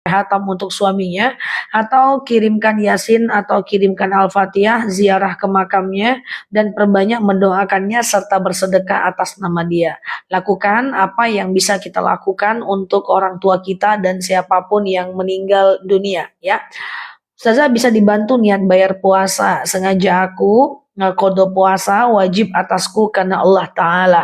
hatam untuk suaminya, atau kirimkan Yasin atau kirimkan Al-Fatihah, ziarah ke makamnya, dan perbanyak mendoakannya serta bersedekah atas nama dia. Lakukan apa yang bisa kita lakukan untuk orang tua kita dan siapapun yang meninggal dunia ya. Ustazah bisa dibantu niat bayar puasa. Sengaja aku ngekodo puasa wajib atasku karena Allah Ta'ala.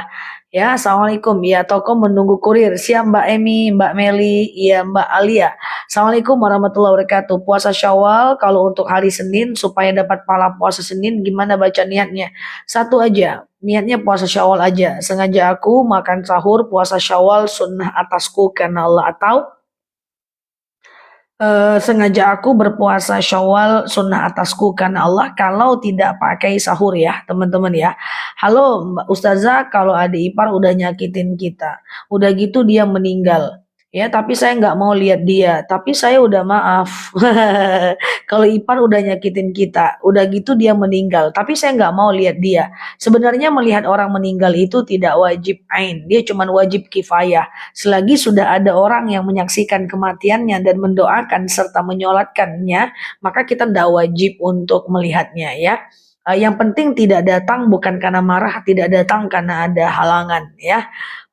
Ya, Assalamualaikum. Ya, toko menunggu kurir. Siap Mbak Emi, Mbak Meli, ya Mbak Alia. Assalamualaikum warahmatullahi wabarakatuh. Puasa Syawal kalau untuk hari Senin supaya dapat pahala puasa Senin gimana baca niatnya? Satu aja. Niatnya puasa Syawal aja. Sengaja aku makan sahur puasa Syawal sunnah atasku karena Allah, atau sengaja aku berpuasa Syawal sunnah atasku karena Allah kalau tidak pakai sahur ya teman-teman ya. Halo Mbak Ustazah, kalau adik ipar udah nyakitin kita, udah gitu dia meninggal. Ya, tapi saya nggak mau lihat dia. Tapi saya udah maaf. Kalau ipar udah nyakitin kita, udah gitu dia meninggal. Tapi saya nggak mau lihat dia. Sebenarnya melihat orang meninggal itu tidak wajib ain. Dia cuma wajib kifayah. Selagi sudah ada orang yang menyaksikan kematiannya dan mendoakan serta menyolatkannya, maka kita tidak wajib untuk melihatnya ya. Yang penting tidak datang bukan karena marah, tidak datang karena ada halangan ya.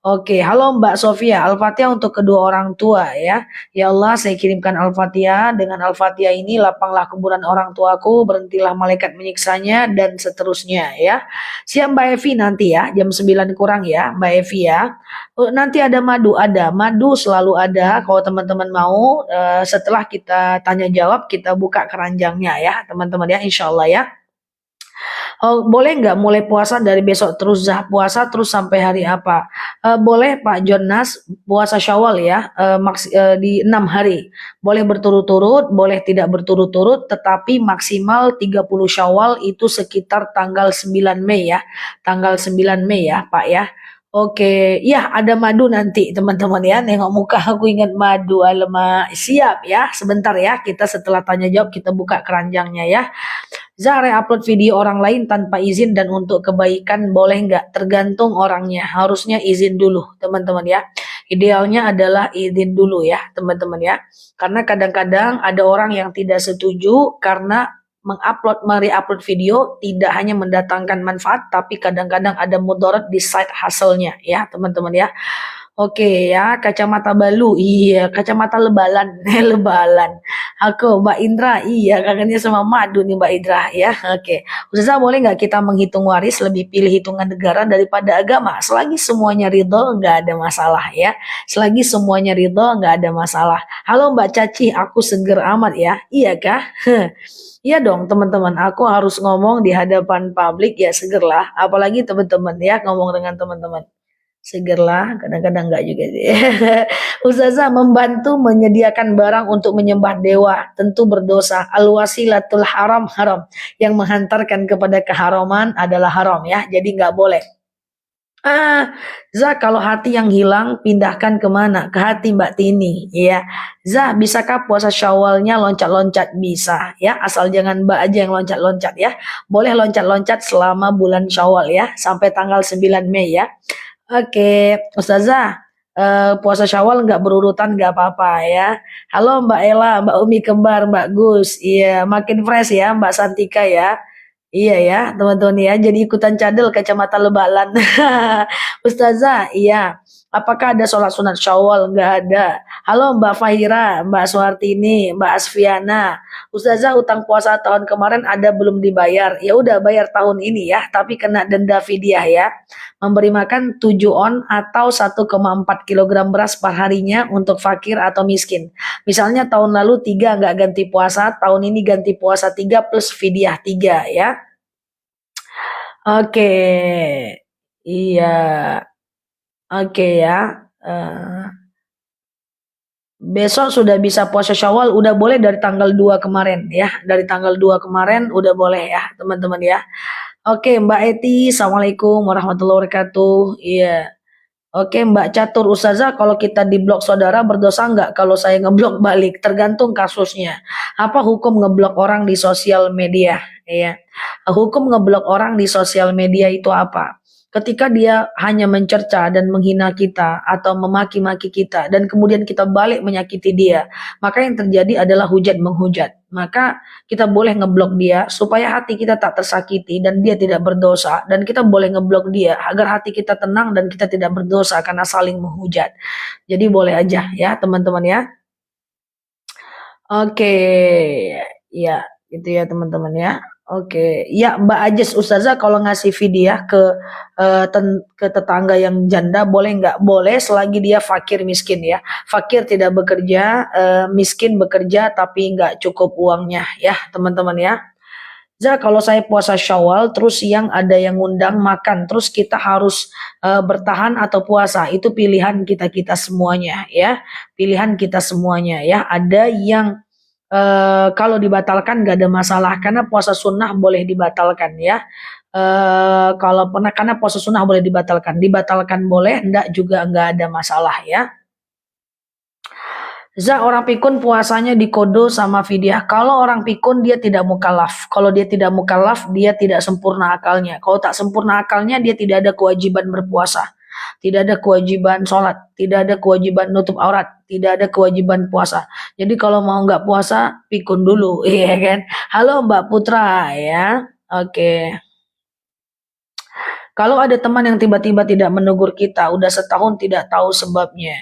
Oke, halo Mbak Sofia, Al-Fatihah untuk kedua orang tua ya. Ya Allah, saya kirimkan Al-Fatihah. Dengan Al-Fatihah ini lapanglah kuburan orang tuaku, berhentilah malaikat menyiksanya dan seterusnya ya. Siap Mbak Evi nanti ya, jam 9 kurang ya Mbak Evi ya. Nanti ada madu selalu ada. Kalau teman-teman mau, setelah kita tanya jawab, kita buka keranjangnya ya teman-teman ya, insya Allah ya. Oh, boleh nggak mulai puasa dari besok terus puasa terus sampai hari apa? Boleh Pak Jonas, puasa Syawal ya, di 6 hari. Boleh berturut-turut, boleh tidak berturut-turut, tetapi maksimal 30 Syawal itu sekitar tanggal 9 Mei ya. Tanggal 9 Mei ya Pak ya. Oke, ya ada madu nanti teman-teman ya. Nengok muka aku ingat madu, alamak. Siap ya, sebentar ya. Kita setelah tanya jawab kita buka keranjangnya ya. Zahra upload video orang lain tanpa izin dan untuk kebaikan boleh nggak? Tergantung orangnya. Harusnya izin dulu teman-teman ya. Idealnya adalah izin dulu ya teman-teman ya. Karena kadang-kadang ada orang yang tidak setuju karena mereupload video tidak hanya mendatangkan manfaat tapi kadang-kadang ada mudarat di side hustle-nya ya teman-teman ya. Oke ya, kacamata balu, iya, kacamata lebalan, lebalan. Aku Mbak Indra, iya, kangennya sama madu nih Mbak Indra ya. Oke, Ustazah boleh nggak kita menghitung waris lebih pilih hitungan negara daripada agama? Selagi semuanya ridho nggak ada masalah ya. Selagi semuanya ridho nggak ada masalah. Halo Mbak Caci, aku seger amat ya. Iya kah? Iya dong teman-teman, aku harus ngomong di hadapan publik ya segerlah. Apalagi teman-teman ya ngomong dengan teman-teman. Segerlah, kadang-kadang enggak juga sih. Ustazah membantu menyediakan barang untuk menyembah dewa, tentu berdosa. Al-wasilatul haram haram. Yang menghantarkan kepada keharaman adalah haram ya, jadi enggak boleh. Zah, kalau hati yang hilang pindahkan kemana? Ke hati Mbak Tini ya. Zah, bisakah puasa Syawalnya loncat-loncat? Bisa ya, asal jangan Mbak aja yang loncat-loncat ya. Boleh loncat-loncat selama bulan Syawal ya, sampai tanggal 9 Mei ya. Oke, Ustazah, puasa Syawal nggak berurutan nggak apa-apa ya. Halo Mbak Ella, Mbak Umi Kembar, Mbak Gus, iya makin fresh ya Mbak Santika ya. Iya ya, teman-teman ya. Jadi ikutan cadel kacamata lebalan. Ustazah, iya. Apakah ada sholat sunat Syawal? Enggak ada. Halo Mbak Fahira, Mbak Suhartini, Mbak Asfiana. Ustazah, utang puasa tahun kemarin ada belum dibayar? Ya udah bayar tahun ini ya, tapi kena denda fidyah ya. Memberi makan 7 on atau 1,4 kg beras per harinya untuk fakir atau miskin. Misalnya tahun lalu 3 nggak ganti puasa, tahun ini ganti puasa 3 plus fidyah 3 ya. Oke, iya, oke ya. Besok sudah bisa puasa Syawal, udah boleh dari tanggal 2 kemarin ya. Dari tanggal 2 kemarin udah boleh ya, teman-teman ya. Oke, Mbak Eti, Assalamualaikum warahmatullahi wabarakatuh. Iya. Oke, Mbak Catur, Ustazah, kalau kita diblok saudara berdosa nggak kalau saya ngeblok balik? Tergantung kasusnya. Apa hukum ngeblok orang di sosial media? Ya. Hukum ngeblok orang di sosial media itu apa? Ketika dia hanya mencerca dan menghina kita atau memaki-maki kita dan kemudian kita balik menyakiti dia, maka yang terjadi adalah hujat menghujat. Maka kita boleh ngeblok dia supaya hati kita tak tersakiti dan dia tidak berdosa, dan kita boleh ngeblok dia agar hati kita tenang dan kita tidak berdosa karena saling menghujat. Jadi boleh aja ya teman-teman ya. Oke, ya gitu ya teman-teman ya. Oke, ya Mbak Ajes Ustazah kalau ngasih video ke tetangga yang janda boleh nggak? Boleh selagi dia fakir miskin ya. Fakir tidak bekerja, miskin bekerja tapi nggak cukup uangnya ya teman-teman ya. Kalau saya puasa Syawal terus siang ada yang ngundang makan terus kita harus bertahan atau puasa, itu pilihan kita semuanya ya, pilihan kita semuanya ya. Ada yang kalau dibatalkan gak ada masalah karena puasa sunnah boleh dibatalkan ya. Kalau pernah karena puasa sunnah boleh dibatalkan boleh, enggak juga enggak ada masalah ya. Orang pikun puasanya dikodo sama fidyah. Kalau orang pikun dia tidak mukallaf. Kalau dia tidak mukallaf dia tidak sempurna akalnya. Kalau tak sempurna akalnya dia tidak ada kewajiban berpuasa. Tidak ada kewajiban sholat. Tidak ada kewajiban nutup aurat. Tidak ada kewajiban puasa. Jadi kalau mau nggak puasa pikun dulu. Iya kan. Halo Mbak Putra ya. Oke. Kalau ada teman yang tiba-tiba tidak menegur kita, udah setahun tidak tahu sebabnya.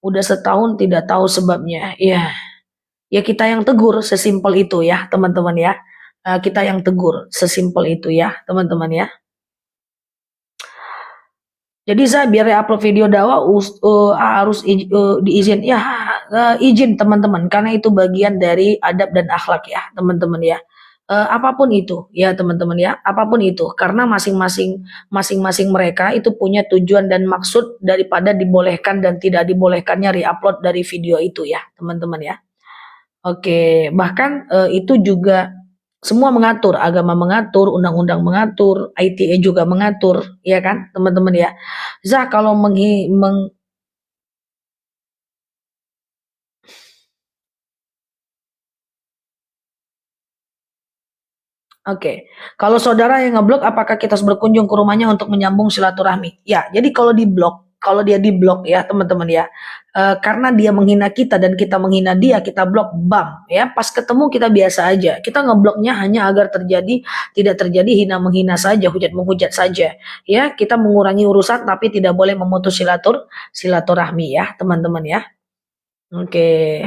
Udah setahun tidak tahu sebabnya. Ya, ya kita yang tegur sesimpel itu ya, teman-teman ya. Kita yang tegur sesimpel itu ya, teman-teman ya. Jadi saya biar upload video dakwah harus diizin ya, izin teman-teman karena itu bagian dari adab dan akhlak ya, teman-teman ya. Apapun itu ya teman-teman ya, apapun itu karena masing-masing mereka itu punya tujuan dan maksud daripada dibolehkan dan tidak dibolehkannya reupload dari video itu ya teman-teman ya. Oke, bahkan itu juga semua mengatur, agama mengatur, undang-undang mengatur, ITE juga mengatur, ya kan teman-teman ya. Kalau Oke, kalau saudara yang ngeblok, apakah kita harus berkunjung ke rumahnya untuk menyambung silaturahmi? Ya, jadi kalau dia diblok ya teman-teman ya, karena dia menghina kita dan kita menghina dia, kita blok, bam ya. Pas ketemu kita biasa aja, kita ngebloknya hanya agar tidak terjadi hina menghina saja, hujat menghujat saja. Ya, kita mengurangi urusan tapi tidak boleh memutus silaturahmi ya teman-teman ya. Oke.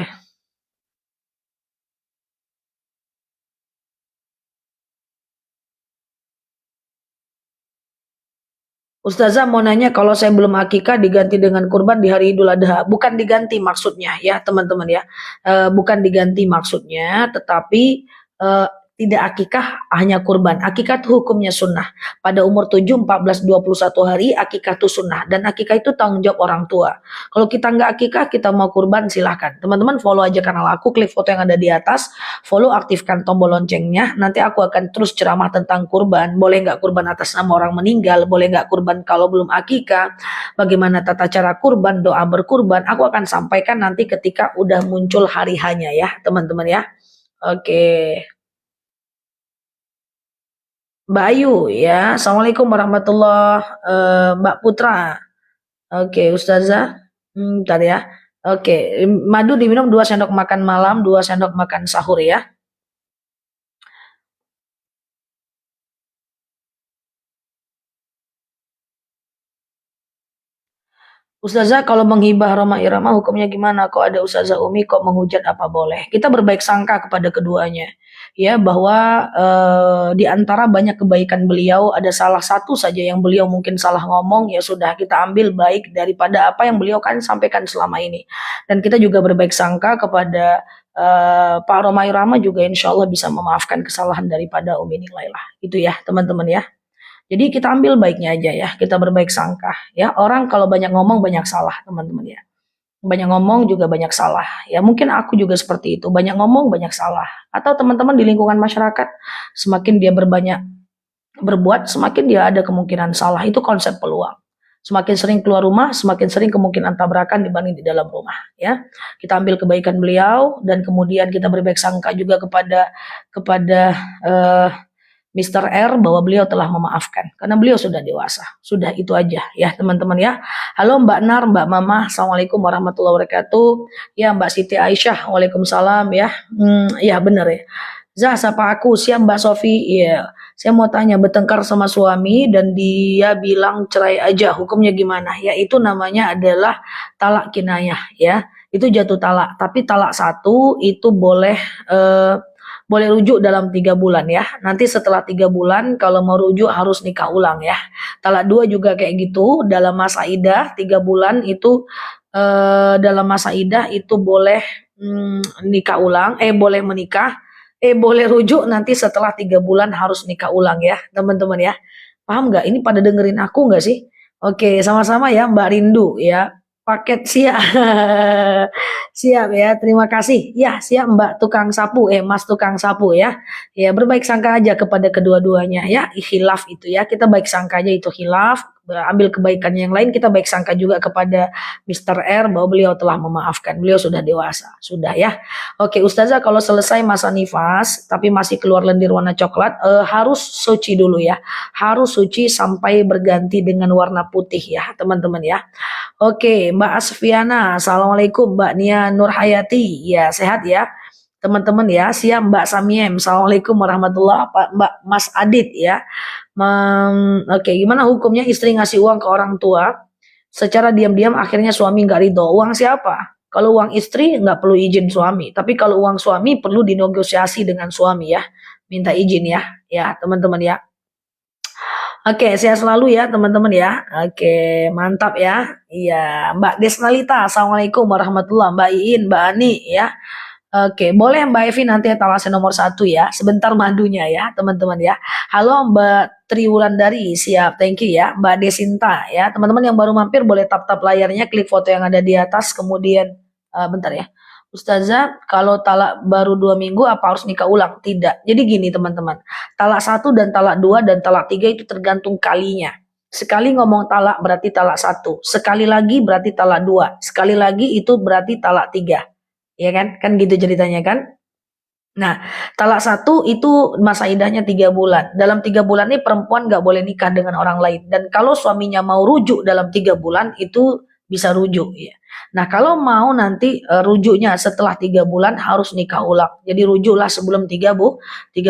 Ustazah mau nanya, kalau saya belum akikah diganti dengan kurban di hari Idul Adha? Bukan diganti maksudnya ya teman-teman ya. Bukan diganti maksudnya, tetapi tidak akikah hanya kurban. Akikah itu hukumnya sunnah. Pada umur 7, 14, 21 hari akikah itu sunnah. Dan akikah itu tanggung jawab orang tua. Kalau kita nggak akikah, kita mau kurban silahkan. Teman-teman follow aja kanal aku, klik foto yang ada di atas. Follow, aktifkan tombol loncengnya. Nanti aku akan terus ceramah tentang kurban. Boleh nggak kurban atas nama orang meninggal? Boleh nggak kurban kalau belum akikah? Bagaimana tata cara kurban, doa berkurban? Aku akan sampaikan nanti ketika udah muncul hari hanya ya teman-teman ya. Oke. Mbak Ayu ya. Assalamualaikum warahmatullahi Mbak Putra. Oke, Ustazah. Bentar ya. Oke, madu diminum 2 sendok makan malam, 2 sendok makan sahur ya. Ustazah kalau menghibah Roma Irama hukumnya gimana? Kok ada Ustazah Umi kok menghujat apa boleh? Kita berbaik sangka kepada keduanya. Ya bahwa di antara banyak kebaikan beliau ada salah satu saja yang beliau mungkin salah ngomong, ya sudah kita ambil baik daripada apa yang beliau kan sampaikan selama ini. Dan kita juga berbaik sangka kepada Pak Roma Irama juga insya Allah bisa memaafkan kesalahan daripada Umi Nilailah. Itu ya teman-teman ya. Jadi kita ambil baiknya aja ya, kita berbaik sangka ya. Orang kalau banyak ngomong banyak salah teman-teman ya. Banyak ngomong juga banyak salah. Ya mungkin aku juga seperti itu, banyak ngomong banyak salah. Atau teman-teman di lingkungan masyarakat, semakin dia berbuat, semakin dia ada kemungkinan salah. Itu konsep peluang. Semakin sering keluar rumah, semakin sering kemungkinan tabrakan dibanding di dalam rumah ya. Kita ambil kebaikan beliau dan kemudian kita berbaik sangka juga kepada Mr. R bahwa beliau telah memaafkan karena beliau sudah dewasa. Sudah itu aja ya teman-teman ya. Halo Mbak Nar, Mbak Mama, Assalamualaikum warahmatullahi wabarakatuh. Ya Mbak Siti Aisyah, Waalaikumsalam ya. Ya benar ya. Zah, sapa aku, siap Mbak Sofi. Iya, saya mau tanya, bertengkar sama suami dan dia bilang cerai aja, hukumnya gimana? Ya itu namanya adalah talak kinayah ya. Itu jatuh talak. Tapi talak satu itu boleh rujuk dalam 3 bulan ya. Nanti setelah 3 bulan kalau mau rujuk harus nikah ulang ya. Talak dua juga kayak gitu. Dalam masa idah 3 bulan itu dalam masa idah itu boleh nikah ulang. Boleh menikah. Boleh rujuk nanti setelah 3 bulan harus nikah ulang ya teman-teman ya. Paham nggak? Ini pada dengerin aku nggak sih? Oke, sama-sama ya Mbak Rindu ya. Paket siap. Siap ya, terima kasih. Ya, siap Mbak tukang sapu, Mas tukang sapu ya. Ya, berbaik sangka aja kepada kedua-duanya ya. Khilaf itu ya, kita baik sangka aja itu khilaf. Ambil kebaikan yang lain, kita baik sangka juga kepada Mr. R bahwa beliau telah memaafkan. Beliau sudah dewasa, sudah ya. Oke, Ustazah kalau selesai masa nifas tapi masih keluar lendir warna coklat, harus suci dulu ya. Harus suci sampai berganti dengan warna putih ya, teman-teman ya. Oke, Mbak Asfiana, Assalamualaikum. Mbak Nia Nurhayati, ya sehat ya teman-teman ya. Siap Mbak Samiem, Assalamualaikum warahmatullahi wabarakatuh. Mbak Mas Adit ya. Oke, gimana hukumnya istri ngasih uang ke orang tua secara diam-diam akhirnya suami nggak ridho? Uang siapa? Kalau uang istri nggak perlu izin suami, tapi kalau uang suami perlu dinegosiasi dengan suami ya, minta izin ya teman-teman ya. Oke, sehat selalu ya teman-teman ya. Oke, mantap ya. Iya, Mbak Desnalita, Assalamualaikum warahmatullahi wabarakatuh. Mbak Iin, Mbak Ani ya. Oke, boleh Mbak Evi nanti etalase nomor 1 ya. Sebentar mandunya ya teman-teman ya. Halo Mbak Triwulandari, siap, thank you ya. Mbak Desinta ya. Teman-teman yang baru mampir boleh tap-tap layarnya, klik foto yang ada di atas, kemudian bentar ya. Ustazah, kalau talak baru 2 minggu apa harus nikah ulang? Tidak. Jadi gini teman-teman, talak 1 dan talak 2 dan talak 3 itu tergantung kalinya. Sekali ngomong talak berarti talak 1, sekali lagi berarti talak 2, sekali lagi itu berarti talak 3. Ya kan? Kan gitu ceritanya kan? Nah, talak 1 itu masa idahnya 3 bulan. Dalam 3 bulan ini perempuan nggak boleh nikah dengan orang lain. Dan kalau suaminya mau rujuk dalam 3 bulan itu bisa rujuk ya. Nah, kalau mau nanti rujuknya setelah 3 bulan harus nikah ulang. Jadi rujuklah sebelum 3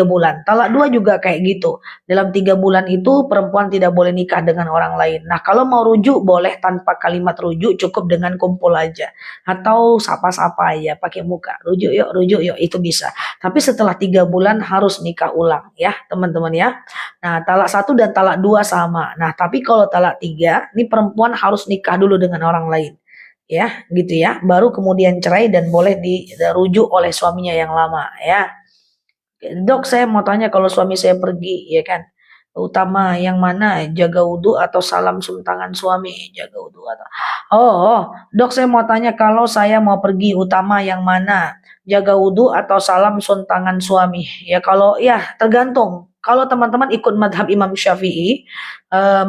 bulan. Talak 2 juga kayak gitu. Dalam 3 bulan itu perempuan tidak boleh nikah dengan orang lain. Nah, kalau mau rujuk boleh tanpa kalimat rujuk, cukup dengan kumpul aja. Atau sapa-sapa ya pakai muka. Rujuk yuk, itu bisa. Tapi setelah 3 bulan harus nikah ulang ya teman-teman ya. Nah, talak 1 dan talak 2 sama. Nah, tapi kalau talak 3, ini perempuan harus nikah dulu dengan orang lain. Ya, gitu ya. Baru kemudian cerai dan boleh dirujuk oleh suaminya yang lama ya. Dok, saya mau tanya kalau suami saya pergi, ya kan? Utama yang mana? Jaga wudhu atau salam cium tangan suami? Jaga wudhu atau Dok, saya mau tanya kalau saya mau pergi utama yang mana? Jaga wudhu atau salam cium tangan suami? Ya kalau ya tergantung. Kalau teman-teman ikut madhab Imam Syafi'i,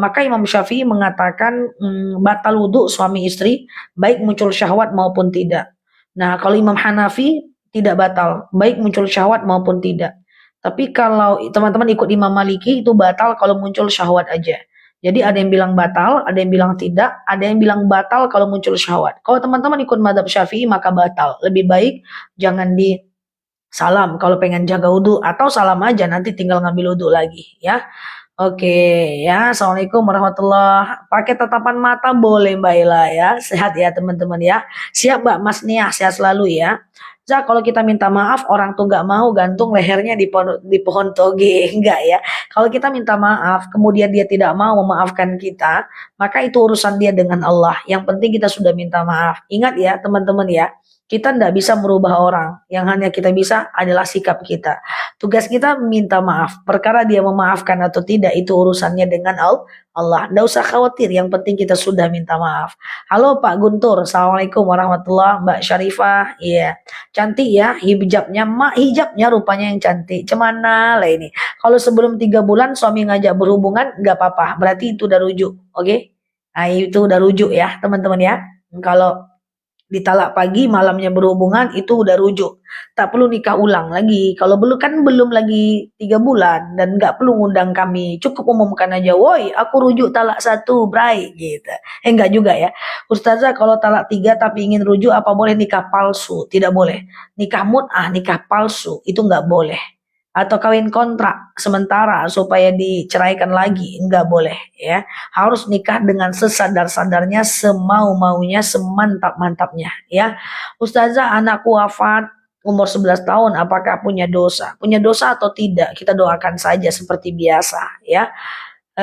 maka Imam Syafi'i mengatakan batal wudhu suami istri, baik muncul syahwat maupun tidak. Nah, kalau Imam Hanafi tidak batal, baik muncul syahwat maupun tidak. Tapi kalau teman-teman ikut Imam Maliki itu batal kalau muncul syahwat aja. Jadi ada yang bilang batal, ada yang bilang tidak, ada yang bilang batal kalau muncul syahwat. Kalau teman-teman ikut madhab Syafi'i maka batal. Lebih baik jangan di salam kalau pengen jaga wudhu, atau salam aja nanti tinggal ngambil wudhu lagi ya. Oke ya, Assalamualaikum warahmatullahi. Pakai tatapan mata boleh Mbak Ila ya. Sehat ya teman-teman ya. Siap Mbak Mas Nia, sehat selalu ya. Zak, kalau kita minta maaf orang tuh nggak mau gantung lehernya di pohon toge, enggak ya. Kalau kita minta maaf kemudian dia tidak mau memaafkan kita, maka itu urusan dia dengan Allah. Yang penting kita sudah minta maaf. Ingat ya teman-teman ya, kita tidak bisa merubah orang. Yang hanya kita bisa adalah sikap kita. Tugas kita minta maaf. Perkara dia memaafkan atau tidak itu urusannya dengan Allah. Tidak usah khawatir. Yang penting kita sudah minta maaf. Halo Pak Guntur. Assalamualaikum warahmatullahi wabarakatuh. Mbak Syarifah. Iya. Cantik ya hijabnya. Hijabnya rupanya yang cantik. Cemana lah ini. Kalau sebelum 3 bulan suami ngajak berhubungan nggak apa-apa. Berarti itu udah rujuk. Oke? Nah itu udah rujuk ya teman-teman ya. Kalau Ditalak pagi, malamnya berhubungan, itu udah rujuk. Tak perlu nikah ulang lagi. Kalau belum kan belum lagi 3 bulan dan nggak perlu ngundang kami. Cukup umumkan aja, woi, aku rujuk talak 1, bray, gitu. Enggak juga ya. Ustazah, kalau talak 3 tapi ingin rujuk, apa boleh nikah palsu? Tidak boleh. Nikah mut'ah, nikah palsu, itu nggak boleh. Atau kawin kontrak sementara supaya diceraikan lagi, nggak boleh ya. Harus nikah dengan sesadar-sadarnya, semau-maunya, semantap-mantapnya ya. Ustazah, anakku wafat umur 11 tahun, apakah punya dosa? Punya dosa atau tidak? Kita doakan saja seperti biasa ya.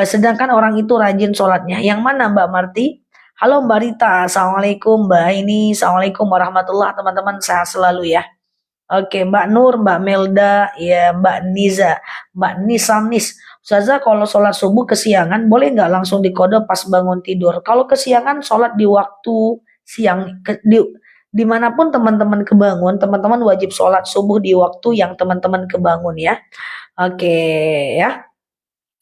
Sedangkan orang itu rajin sholatnya. Yang mana Mbak Marti? Halo Mbak Rita, Assalamualaikum Mbak ini, Assalamualaikum warahmatullah, teman-teman sehat selalu ya. Oke, Mbak Nur, Mbak Melda, ya Mbak Niza, Mbak Nisanis. Ustazah, kalau sholat subuh kesiangan, boleh nggak langsung dikode pas bangun tidur? Kalau kesiangan, sholat di waktu siang, dimanapun teman-teman kebangun, teman-teman wajib sholat subuh di waktu yang teman-teman kebangun ya. Oke, ya.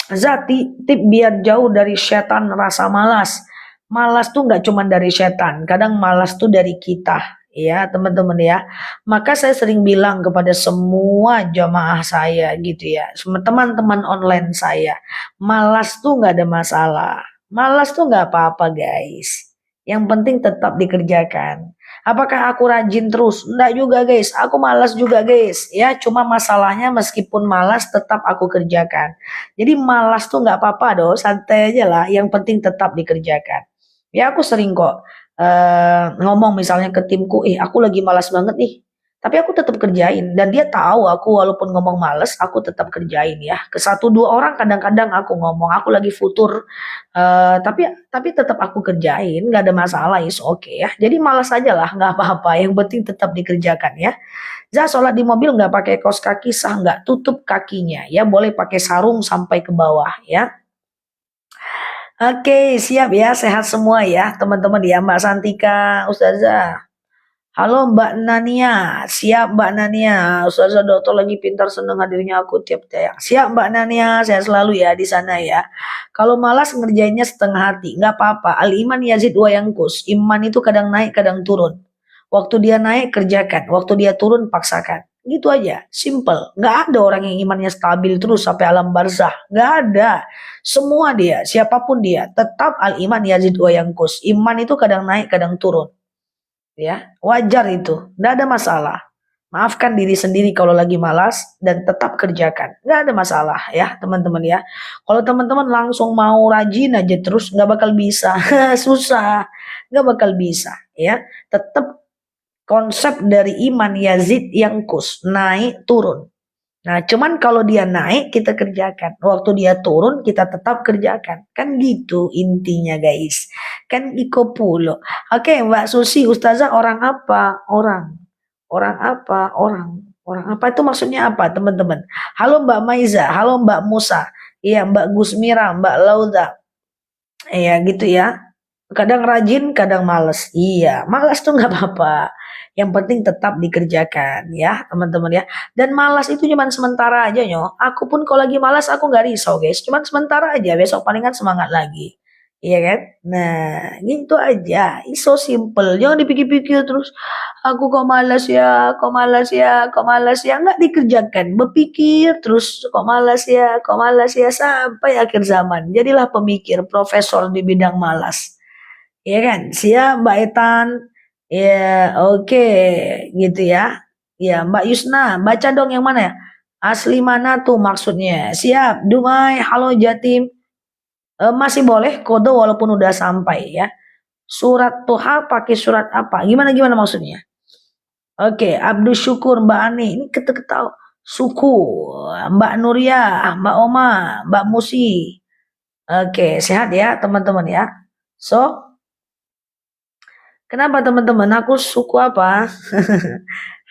Zati, tip biar jauh dari setan rasa malas. Malas tuh nggak cuma dari setan, kadang malas tuh dari kita, ya teman-teman ya. Maka saya sering bilang kepada semua jamaah saya gitu ya, semua teman-teman online saya, malas tuh nggak ada masalah. Malas tuh nggak apa-apa guys. Yang penting tetap dikerjakan. Apakah aku rajin terus? Enggak juga guys, aku malas juga guys. Ya, cuma masalahnya meskipun malas tetap aku kerjakan. Jadi malas tuh nggak apa-apa dong, santai aja lah. Yang penting tetap dikerjakan. Ya aku sering kok ngomong misalnya ke timku, aku lagi malas banget nih. Tapi aku tetap kerjain dan dia tahu aku walaupun ngomong males, aku tetap kerjain ya. Ke 1 2 orang kadang-kadang aku ngomong aku lagi futur, tapi tetap aku kerjain, nggak ada masalah, is oke ya. Jadi malas aja lah, nggak apa-apa. Yang penting tetap dikerjakan ya. Za, sholat di mobil nggak pakai kaos kaki sah nggak? Tutup kakinya ya, boleh pakai sarung sampai ke bawah ya. Oke, siap ya, sehat semua ya teman-teman ya, Mbak Santika, Ustazah. Halo Mbak Nania, siap Mbak Nania. Ustazah dokter lagi pintar seneng hadirnya aku tiap tayang. Siap Mbak Nania, saya selalu ya di sana ya. Kalau malas ngerjainnya setengah hati, nggak apa-apa. Al iman yazid wa yanqus. Iman itu kadang naik, kadang turun. Waktu dia naik kerjakan, waktu dia turun paksakan. Gitu aja, simple. Nggak ada orang yang imannya stabil terus sampai alam barzah. Nggak ada. Semua dia, siapapun dia, tetap al iman yazid wa yanqus. Iman itu kadang naik, kadang turun. Ya, wajar itu, nggak ada masalah. Maafkan diri sendiri kalau lagi malas dan tetap kerjakan, nggak ada masalah ya teman-teman ya. Kalau teman-teman langsung mau rajin aja terus nggak bakal bisa, susah, nggak bakal bisa ya. Tetap konsep dari iman yazid yang kus, naik turun. Nah, cuman kalau dia naik kita kerjakan. Waktu dia turun kita tetap kerjakan. Kan gitu intinya guys. Kan iko pulo. Oke, Mbak Susi, Ustazah orang apa? Orang. Orang apa? Orang. Orang apa itu maksudnya apa, teman-teman? Halo Mbak Maiza, halo Mbak Musa. Iya, Mbak Gusmira, Mbak Lauda. Iya, gitu ya. Kadang rajin, kadang males. Iya, malas tuh nggak apa-apa. Yang penting tetap dikerjakan ya teman-teman ya. Dan malas itu cuman sementara aja nyo. Aku pun kalau lagi malas aku nggak risau guys. Cuman sementara aja. Besok palingan semangat lagi. Iya kan? Nah, gitu aja. It's so simple. Jangan dipikir-pikir terus. Aku kok malas ya, kok malas ya, kok malas ya. Nggak dikerjakan. Berpikir terus kok malas ya, kok malas ya. Sampai akhir zaman. Jadilah pemikir, profesor di bidang malas. Iya kan? Siap Mbak Etan. Ya, oke, gitu ya. Ya, Mbak Yusna, baca dong yang mana ya? Asli mana tuh maksudnya? Siap, Dumai, halo Jatim. Masih boleh kode walaupun udah sampai ya. Surat Tuha pakai surat apa? Gimana maksudnya? Oke, Abdul Syukur, Mbak Ani, ini kita tahu suku, Mbak Nuria, Mbak Oma, Mbak Musi. Oke, sehat ya teman-teman ya. So, kenapa teman-teman? Aku suku apa?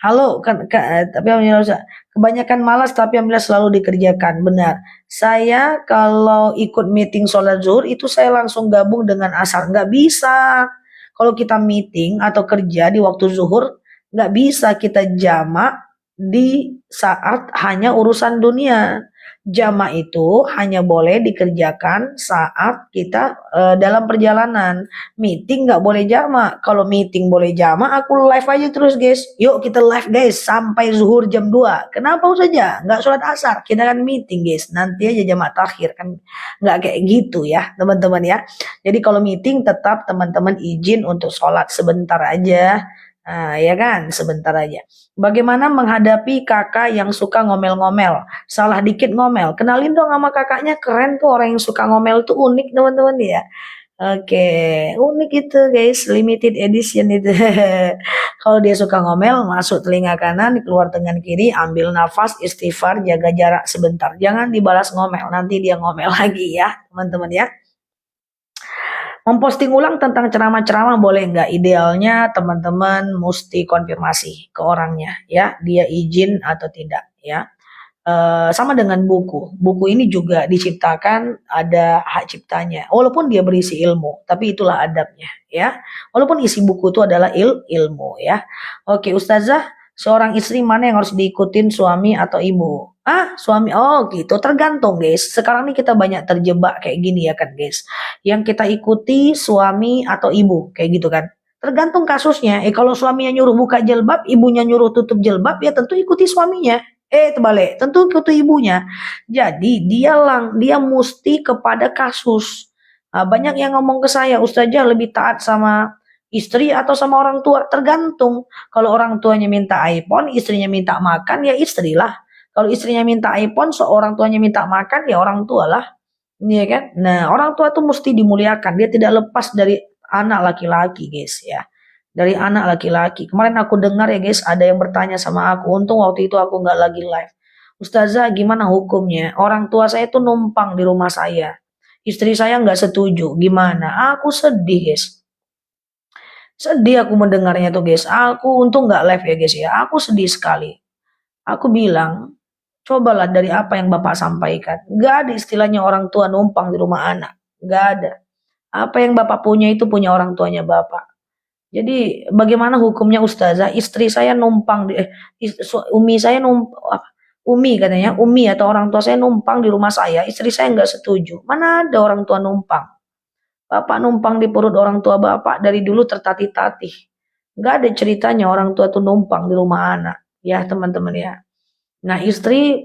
Halo, tapi alhamdulillah kebanyakan malas tapi alhamdulillah selalu dikerjakan. Benar. Saya kalau ikut meeting sholat zuhur itu saya langsung gabung dengan asar. Nggak bisa. Kalau kita meeting atau kerja di waktu zuhur, nggak bisa kita jamak di saat hanya urusan dunia. Jamak itu hanya boleh dikerjakan saat kita dalam perjalanan. Meeting nggak boleh jamak. Kalau meeting boleh jamak, aku live aja terus guys. Yuk kita live guys sampai zuhur jam 2. Kenapa saja? Nggak sholat asar. Kita kan meeting guys. Nanti aja jamak takhir kan. Nggak kayak gitu ya teman-teman ya. Jadi kalau meeting tetap teman-teman izin untuk sholat sebentar aja. Nah, ya kan, sebentar aja. Bagaimana menghadapi kakak yang suka ngomel-ngomel? Salah dikit ngomel. Kenalin dong sama kakaknya, keren tuh orang yang suka ngomel tuh unik teman-teman ya. Oke, unik itu guys, limited edition itu. Kalau dia suka ngomel, masuk telinga kanan, keluar tangan kiri, ambil nafas, istighfar, jaga jarak sebentar. Jangan dibalas ngomel, nanti dia ngomel lagi ya, teman-teman ya. Memposting ulang tentang ceramah-ceramah boleh nggak? Idealnya teman-teman mesti konfirmasi ke orangnya ya, dia izin atau tidak ya. Sama dengan buku. Buku ini juga diciptakan ada hak ciptanya. Walaupun dia berisi ilmu, tapi itulah adabnya ya. Walaupun isi buku itu adalah ilmu ya. Oke, Ustazah, seorang istri mana yang harus diikutin suami atau ibu? Suami. Oh, gitu. Tergantung, guys. Sekarang ini kita banyak terjebak kayak gini ya kan, guys. Yang kita ikuti suami atau ibu, kayak gitu kan. Tergantung kasusnya. Kalau suaminya nyuruh buka jilbab, ibunya nyuruh tutup jilbab, ya tentu ikuti suaminya. Terbalik, tentu ikuti ibunya. Jadi dia mesti kepada kasus. Banyak yang ngomong ke saya, Ustazah lebih taat sama istri atau sama orang tua? Tergantung. Kalau orang tuanya minta iPhone, istrinya minta makan, ya istrilah. Kalau istrinya minta iPhone, seorang tuanya minta makan, ya orang tua lah. Iya kan? Nah, orang tua tuh mesti dimuliakan. Dia tidak lepas dari anak laki-laki, guys ya. Dari anak laki-laki. Kemarin aku dengar ya, guys, ada yang bertanya sama aku. Untung waktu itu aku nggak lagi live. Ustazah, gimana hukumnya? Orang tua saya tuh numpang di rumah saya. Istri saya nggak setuju. Gimana? Aku sedih, guys. Sedih aku mendengarnya tuh, guys. Aku untung nggak live ya, guys ya. Aku sedih sekali. Aku bilang, cobalah dari apa yang Bapak sampaikan. Gak ada istilahnya orang tua numpang di rumah anak. Gak ada. Apa yang Bapak punya itu punya orang tuanya Bapak. Jadi bagaimana hukumnya Ustazah? Istri saya numpang di Umi saya numpang, Umi katanya, Umi atau orang tua saya numpang di rumah saya. Istri saya nggak setuju. Mana ada orang tua numpang? Bapak numpang di perut orang tua Bapak dari dulu tertatih-tatih. Nggak ada ceritanya orang tua tuh numpang di rumah anak. Ya teman-teman ya. Nah istri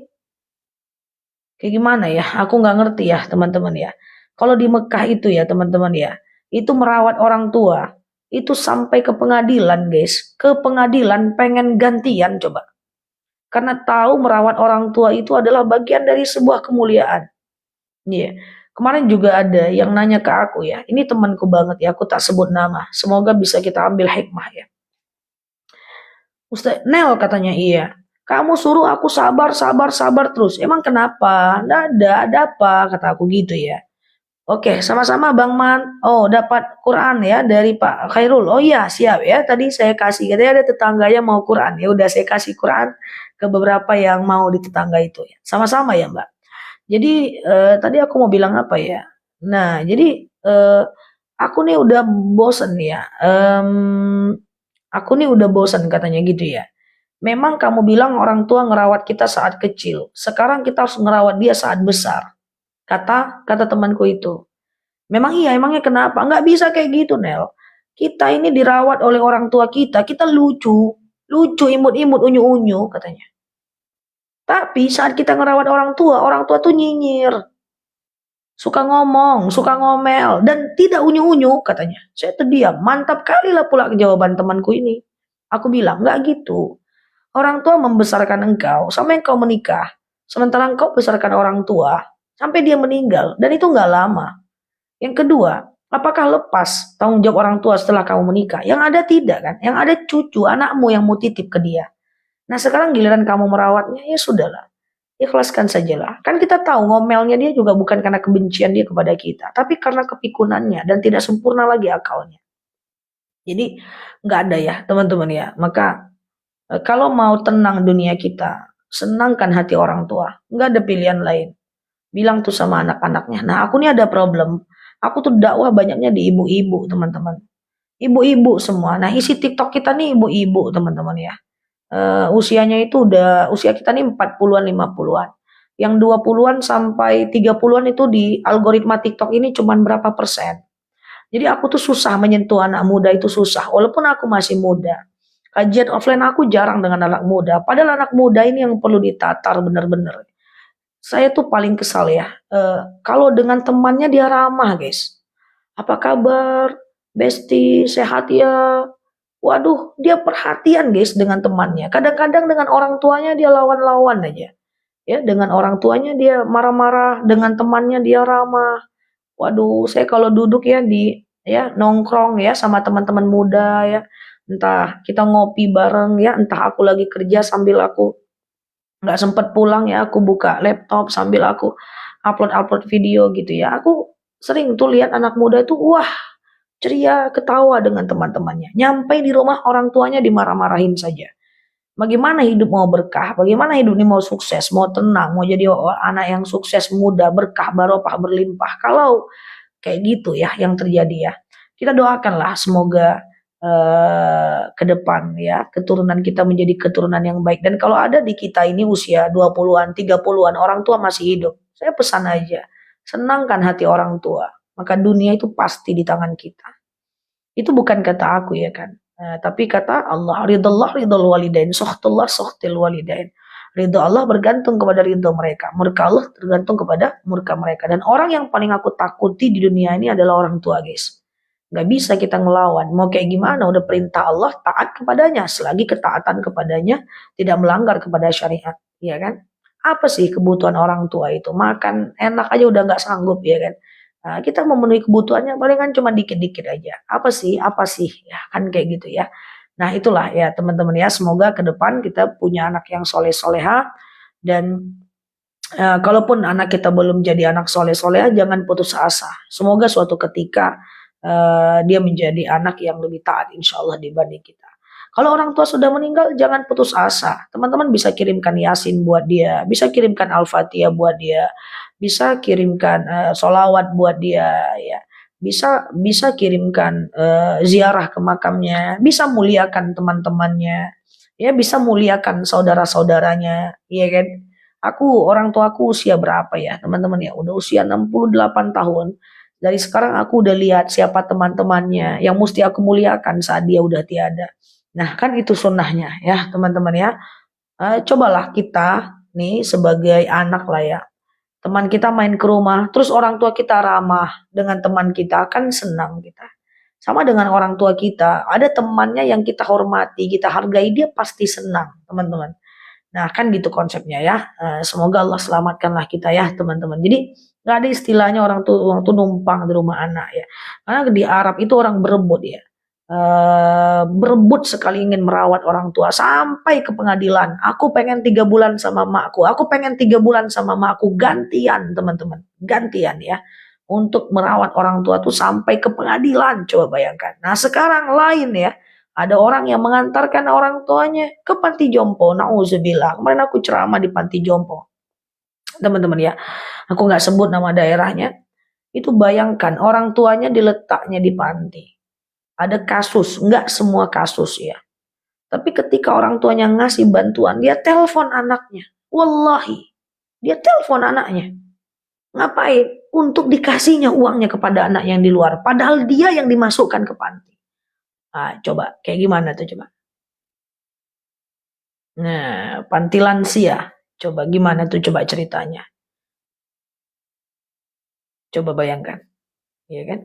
kayak gimana ya? Aku nggak ngerti ya teman-teman ya. Kalau di Mekah itu ya teman-teman ya, itu merawat orang tua, itu sampai ke pengadilan guys. Ke pengadilan pengen gantian coba. Karena tahu merawat orang tua itu adalah bagian dari sebuah kemuliaan. Iya. Kemarin juga ada yang nanya ke aku ya. Ini temanku banget ya, aku tak sebut nama. Semoga bisa kita ambil hikmah ya. Ustaz Nel katanya iya. Kamu suruh aku sabar, sabar, sabar terus. Emang kenapa? Nggak ada apa? Kata aku gitu ya. Oke, sama-sama Bang Man. Oh, dapat Quran ya dari Pak Khairul. Oh iya, siap ya. Tadi saya kasih, katanya ada tetangganya mau Quran. Ya udah saya kasih Quran ke beberapa yang mau di tetangga itu ya. Sama-sama ya, Mbak. Jadi tadi aku mau bilang apa ya? Nah, jadi aku nih udah bosen ya. Aku nih udah bosen katanya gitu ya. Memang kamu bilang orang tua ngerawat kita saat kecil. Sekarang kita harus ngerawat dia saat besar. Kata temanku itu. Memang iya, emangnya kenapa? Nggak bisa kayak gitu, Nel. Kita ini dirawat oleh orang tua kita lucu. Lucu, imut-imut, unyu-unyu katanya. Tapi saat kita ngerawat orang tua tuh nyinyir. Suka ngomong, suka ngomel, dan tidak unyu-unyu katanya. Saya terdiam, mantap kali lah pula jawaban temanku ini. Aku bilang, nggak gitu. Orang tua membesarkan engkau sampai engkau menikah. Sementara engkau besarkan orang tua sampai dia meninggal. Dan itu nggak lama. Yang kedua, apakah lepas tanggung jawab orang tua setelah kamu menikah? Yang ada tidak kan? Yang ada cucu, anakmu yang mau titip ke dia. Nah sekarang giliran kamu merawatnya, ya sudahlah. Ikhlaskan sajalah. Kan kita tahu ngomelnya dia juga bukan karena kebencian dia kepada kita. Tapi karena kepikunannya dan tidak sempurna lagi akalnya. Jadi nggak ada ya teman-teman ya. Maka kalau mau tenang dunia kita, senangkan hati orang tua. Nggak ada pilihan lain. Bilang tuh sama anak-anaknya. Nah aku nih ada problem. Aku tuh dakwah banyaknya di ibu-ibu teman-teman. Ibu-ibu semua. Nah isi TikTok kita nih ibu-ibu teman-teman ya. Usianya itu usia kita nih 40-an 50-an. Yang 20-an sampai 30-an itu di algoritma TikTok ini cuman berapa persen. Jadi aku tuh susah menyentuh anak muda itu susah, walaupun aku masih muda. Kajian offline aku jarang dengan anak muda, padahal anak muda ini yang perlu ditatar bener-bener. Saya tuh paling kesal ya, kalau dengan temannya dia ramah guys. Apa kabar? Besti, sehat ya? Waduh, dia perhatian guys dengan temannya. Kadang-kadang dengan orang tuanya dia lawan-lawan aja. Ya, dengan orang tuanya dia marah-marah, dengan temannya dia ramah. Waduh, saya kalau duduk ya di ya nongkrong ya sama teman-teman muda ya, entah kita ngopi bareng ya, entah aku lagi kerja sambil aku nggak sempet pulang ya, aku buka laptop sambil aku upload-upload video gitu ya. Aku sering tuh lihat anak muda itu wah ceria, ketawa dengan teman-temannya. Nyampe di rumah orang tuanya dimarah-marahin saja. Bagaimana hidup mau berkah? Bagaimana hidup ini mau sukses, mau tenang, mau jadi anak yang sukses, muda, berkah, barokah, berlimpah. Kalau kayak gitu ya yang terjadi ya. Kita doakanlah semoga ke depan ya keturunan kita menjadi keturunan yang baik, dan kalau ada di kita ini usia 20-an, 30-an orang tua masih hidup, saya pesan aja, senangkan hati orang tua, maka dunia itu pasti di tangan kita. Itu bukan kata aku ya kan. Tapi kata Allah, ridallah ridal walidain, sukhtullah sukhtil walidain. Ridho Allah bergantung kepada ridho mereka. Murka Allah tergantung kepada murka mereka. Dan orang yang paling aku takuti di dunia ini adalah orang tua guys. Gak bisa kita ngelawan. Mau kayak gimana, udah perintah Allah, taat kepadanya. Selagi ketaatan kepadanya tidak melanggar kepada syariat. Ya kan? Apa sih kebutuhan orang tua itu? Makan enak aja udah gak sanggup ya kan. Nah, kita memenuhi kebutuhannya palingan cuma dikit-dikit aja. Apa sih? Apa sih? Ya kan kayak gitu ya. Nah itulah ya teman-teman ya. Semoga ke depan kita punya anak yang soleh-soleha. Dan kalaupun anak kita belum jadi anak soleh-soleha, jangan putus asa. Semoga suatu ketika dia menjadi anak yang lebih taat insya Allah dibanding kita. Kalau orang tua sudah meninggal, jangan putus asa. Teman-teman bisa kirimkan Yasin buat dia, bisa kirimkan Al-Fatihah buat dia, bisa kirimkan solawat buat dia, ya. Bisa bisa kirimkan ziarah ke makamnya, bisa muliakan teman-temannya, ya bisa muliakan saudara-saudaranya, ya kan? Orang tuaku usia berapa ya, teman-teman ya? Udah usia 68 tahun. Dari sekarang aku udah lihat siapa teman-temannya yang mesti aku muliakan saat dia udah tiada. Nah, kan itu sunnahnya ya, teman-teman ya. Cobalah kita nih sebagai anak lah ya. Teman kita main ke rumah, terus orang tua kita ramah dengan teman kita, kan senang kita. Sama dengan orang tua kita, ada temannya yang kita hormati, kita hargai, dia pasti senang, teman-teman. Nah, kan gitu konsepnya ya. Semoga Allah selamatkanlah kita ya, teman-teman. Jadi, nggak ada istilahnya orang tuh numpang di rumah anak ya. Karena di Arab itu orang berebut ya. Berebut sekali ingin merawat orang tua sampai ke pengadilan. Aku pengen 3 bulan sama makku. Aku pengen 3 bulan sama makku. Gantian, teman-teman. Gantian ya. Untuk merawat orang tua tuh sampai ke pengadilan. Coba bayangkan. Nah, sekarang lain ya. Ada orang yang mengantarkan orang tuanya ke panti jompo. Nauzubillah. Kemarin aku ceramah di panti jompo. Teman-teman ya. Aku nggak sebut nama daerahnya. Itu bayangkan orang tuanya diletaknya di panti. Ada kasus, nggak semua kasus ya. Tapi ketika orang tuanya ngasih bantuan, dia telepon anaknya. Wallahi, dia telepon anaknya. Ngapain? Untuk dikasihnya uangnya kepada anak yang di luar. Padahal dia yang dimasukkan ke panti. Coba, kayak gimana tuh coba? Nah, panti lansia. Coba gimana tuh coba ceritanya? Coba bayangkan. Iya kan?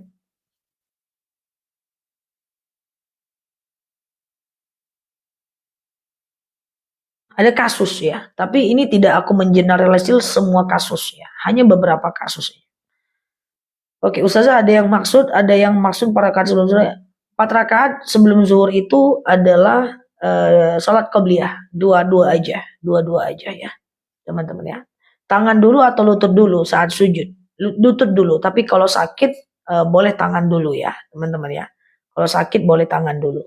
Ada kasus ya, tapi ini tidak aku mengeneralisir semua kasus ya, hanya beberapa kasus. Oke, Ustazah ada yang maksud 4 rakaat sebelum zuhur. 4 rakaat sebelum zuhur itu adalah salat qabliyah, dua-dua aja ya, teman-teman ya. Tangan dulu atau lutut dulu saat sujud. Lutut dulu, tapi kalau sakit boleh tangan dulu ya, teman-teman ya. Kalau sakit boleh tangan dulu.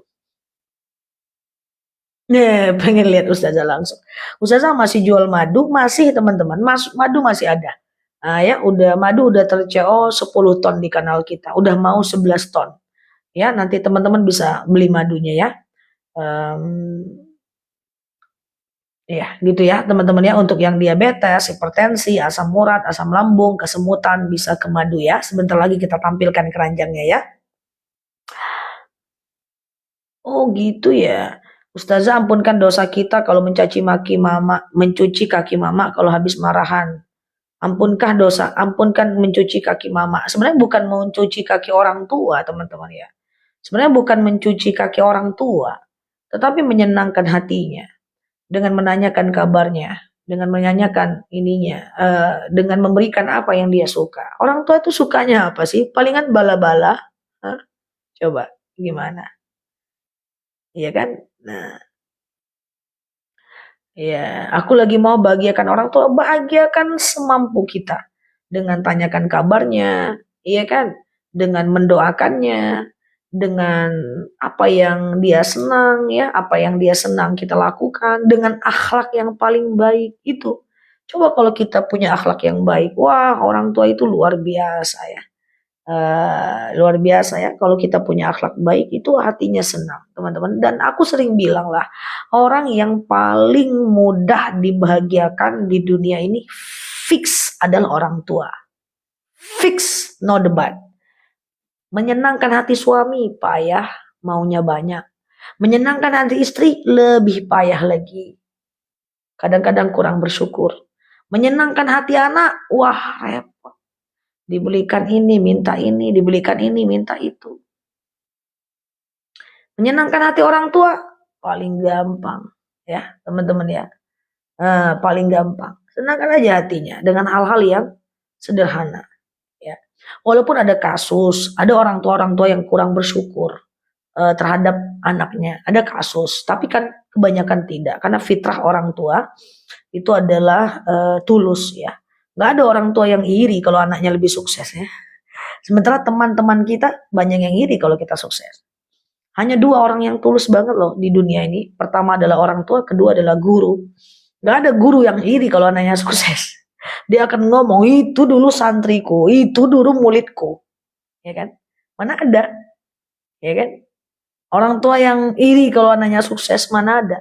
Nih, pengen lihat Ustazah langsung. Ustazah masih jual madu, masih teman-teman. Madu masih ada. Ya udah madu udah ter-CO 10 ton di kanal kita. Udah mau 11 ton. Ya, nanti teman-teman bisa beli madunya ya. Ya, gitu ya teman-teman ya, untuk yang diabetes, hipertensi, asam urat, asam lambung, kesemutan bisa ke madu ya. Sebentar lagi kita tampilkan keranjangnya ya. Oh gitu ya. Ustazah, ampunkan dosa kita kalau mencuci kaki mama kalau habis marahan. Ampunkan mencuci kaki mama. Sebenarnya bukan mencuci kaki orang tua, teman-teman ya. Sebenarnya bukan mencuci kaki orang tua, tetapi menyenangkan hatinya dengan menanyakan kabarnya, dengan menanyakan ininya, dengan memberikan apa yang dia suka. Orang tua itu sukanya apa sih? Palingan bala-bala. Hah? Coba gimana? Iya kan? Nah, ya, aku lagi mau bahagiakan orang tua, bahagiakan semampu kita. Dengan tanyakan kabarnya, iya kan? Dengan mendoakannya, dengan apa yang dia senang ya, apa yang dia senang kita lakukan, dengan akhlak yang paling baik itu. Coba kalau kita punya akhlak yang baik, wah orang tua itu luar biasa ya. Luar biasa ya, kalau kita punya akhlak baik itu hatinya senang teman-teman. Dan aku sering bilang lah, orang yang paling mudah dibahagiakan di dunia ini fix adalah orang tua, fix, no debat. Menyenangkan hati suami payah, maunya banyak. Menyenangkan hati istri lebih payah lagi, kadang-kadang kurang bersyukur. Menyenangkan hati anak, wah repot, dibelikan ini, dibelikan ini, minta itu. Menyenangkan hati orang tua paling gampang ya teman-teman ya. Paling gampang. Senangkan aja hatinya dengan hal-hal yang sederhana ya. Walaupun ada kasus, ada orang tua yang kurang bersyukur terhadap anaknya, ada kasus, tapi kan kebanyakan tidak, karena fitrah orang tua itu adalah tulus ya. Nggak ada orang tua yang iri kalau anaknya lebih sukses ya. Sementara teman-teman kita banyak yang iri kalau kita sukses. Hanya dua orang yang tulus banget loh di dunia ini. Pertama adalah orang tua, kedua adalah guru. Gak ada guru yang iri kalau anaknya sukses. Dia akan ngomong, itu dulu santriku, itu dulu muridku. Ya kan? Mana ada? Ya kan? Orang tua yang iri kalau anaknya sukses, mana ada?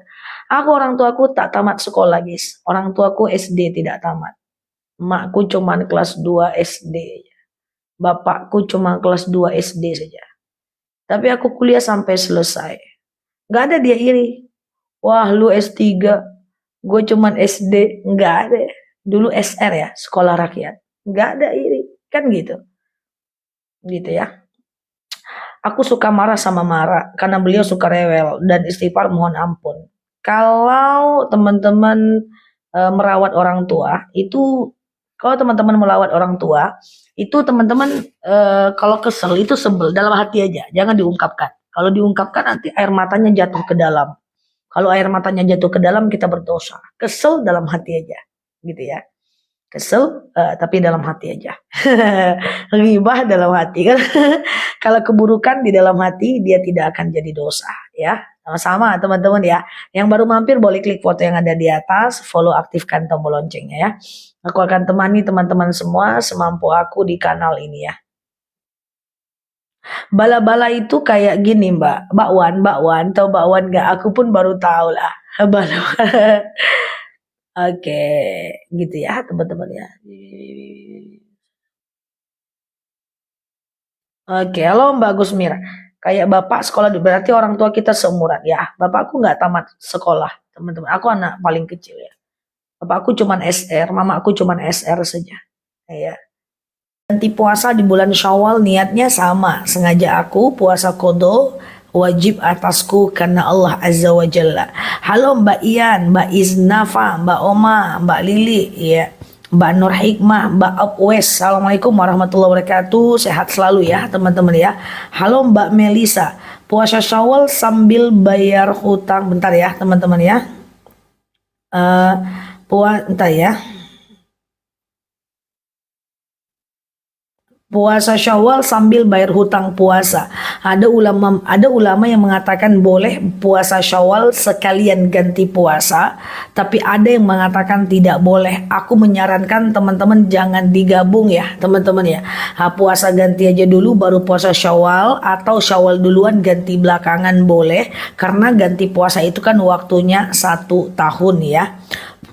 Orang tuaku tak tamat sekolah guys. Orang tuaku SD tidak tamat. Emakku cuma kelas 2 SD. Bapakku cuma kelas 2 SD saja. Tapi aku kuliah sampai selesai. Gak ada dia iri. Wah lu S3, gue cuman SD. Gak ada. Dulu SR ya, sekolah rakyat. Gak ada iri. Kan gitu. Gitu ya. Aku suka marah sama Mara karena beliau suka rewel dan istighfar mohon ampun. Kalau teman-teman merawat orang tua, itu kalau teman-teman melawat orang tua, itu teman-teman kalau kesel itu sebel dalam hati aja, jangan diungkapkan. Kalau diungkapkan nanti air matanya jatuh ke dalam. Kalau air matanya jatuh ke dalam kita berdosa. Kesel dalam hati aja, gitu ya. Kesel tapi dalam hati aja. Ghibah dalam hati kan. Kalau keburukan di dalam hati dia tidak akan jadi dosa ya. Sama-sama teman-teman ya. Yang baru mampir boleh klik foto yang ada di atas, follow, aktifkan tombol loncengnya ya. Aku akan temani teman-teman semua semampu aku di kanal ini ya. Bala-bala itu kayak gini Mbak. Bakwan, tahu bakwan gak? Aku pun baru tahu lah. Bala. Oke, gitu ya teman-teman ya. Oke, halo Mbak Gusmira. Kayak bapak sekolah berarti orang tua kita seumuran ya. Bapakku nggak tamat sekolah, teman-teman. Aku anak paling kecil ya. Bapakku cuman SR, mamaku cuman SR saja. Ya. Nanti puasa di bulan Syawal niatnya sama. Sengaja aku puasa kodo wajib atasku karena Allah Azza wa Jalla. Halo Mbak Ian, Mbak Iznafa, Mbak Oma, Mbak Lili, ya. Mbak Nur Hikmah, Mbak Opwes. Assalamualaikum warahmatullahi wabarakatuh. Sehat selalu ya teman-teman ya. Halo Mbak Melisa. Puasa Syawal sambil bayar hutang. Bentar ya teman-teman ya. Bentar ya. puasa Syawal sambil bayar hutang puasa. Ada ulama yang mengatakan boleh puasa Syawal sekalian ganti puasa, tapi ada yang mengatakan tidak boleh. Aku menyarankan teman-teman jangan digabung ya, teman-teman ya. Puasa ganti aja dulu baru puasa Syawal, atau Syawal duluan ganti belakangan boleh, karena ganti puasa itu kan waktunya 1 tahun ya.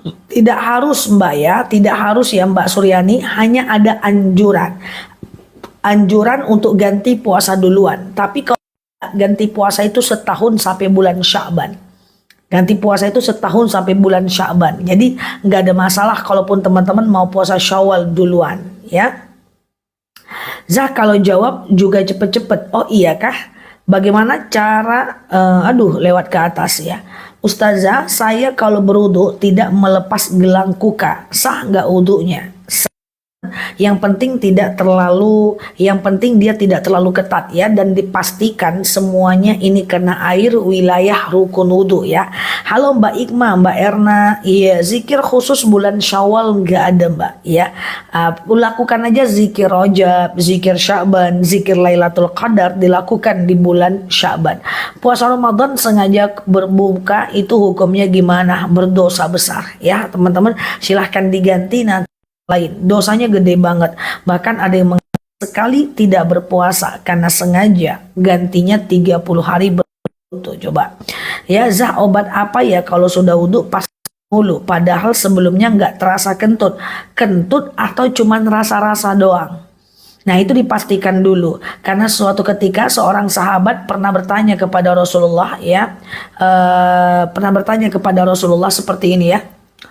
Tidak harus Mbak ya, tidak harus ya Mbak Suryani, hanya ada anjuran untuk ganti puasa duluan. Tapi kalau ganti puasa itu setahun sampai bulan Sya'ban. Ganti puasa itu setahun sampai bulan Sya'ban. Jadi nggak ada masalah kalaupun teman-teman mau puasa Syawal duluan ya. Zah, kalau jawab juga cepet-cepet. Oh iya kah? Bagaimana cara lewat ke atas ya. Ustazah, saya kalau berwudu tidak melepas gelang kuka, sah nggak wudunya? Yang penting dia tidak terlalu ketat ya, dan dipastikan semuanya ini kena air wilayah rukun wudu ya. Halo Mbak Ikma, Mbak Erna, iya zikir khusus bulan Syawal nggak ada Mbak ya. Lakukan aja zikir Rajab, zikir Sya'ban, zikir Lailatul Qadar dilakukan di bulan Sya'ban. Puasa Ramadan sengaja berbuka itu hukumnya gimana? Berdosa besar ya teman-teman, silahkan diganti nanti lain, dosanya gede banget. Bahkan ada yang sekali tidak berpuasa karena sengaja gantinya 30 hari berwudu. Coba ya Zah, obat apa ya kalau sudah wudu pas mulu padahal sebelumnya nggak terasa kentut atau cuman rasa-rasa doang? Nah itu dipastikan dulu, karena suatu ketika seorang sahabat pernah bertanya kepada Rasulullah ya, seperti ini ya.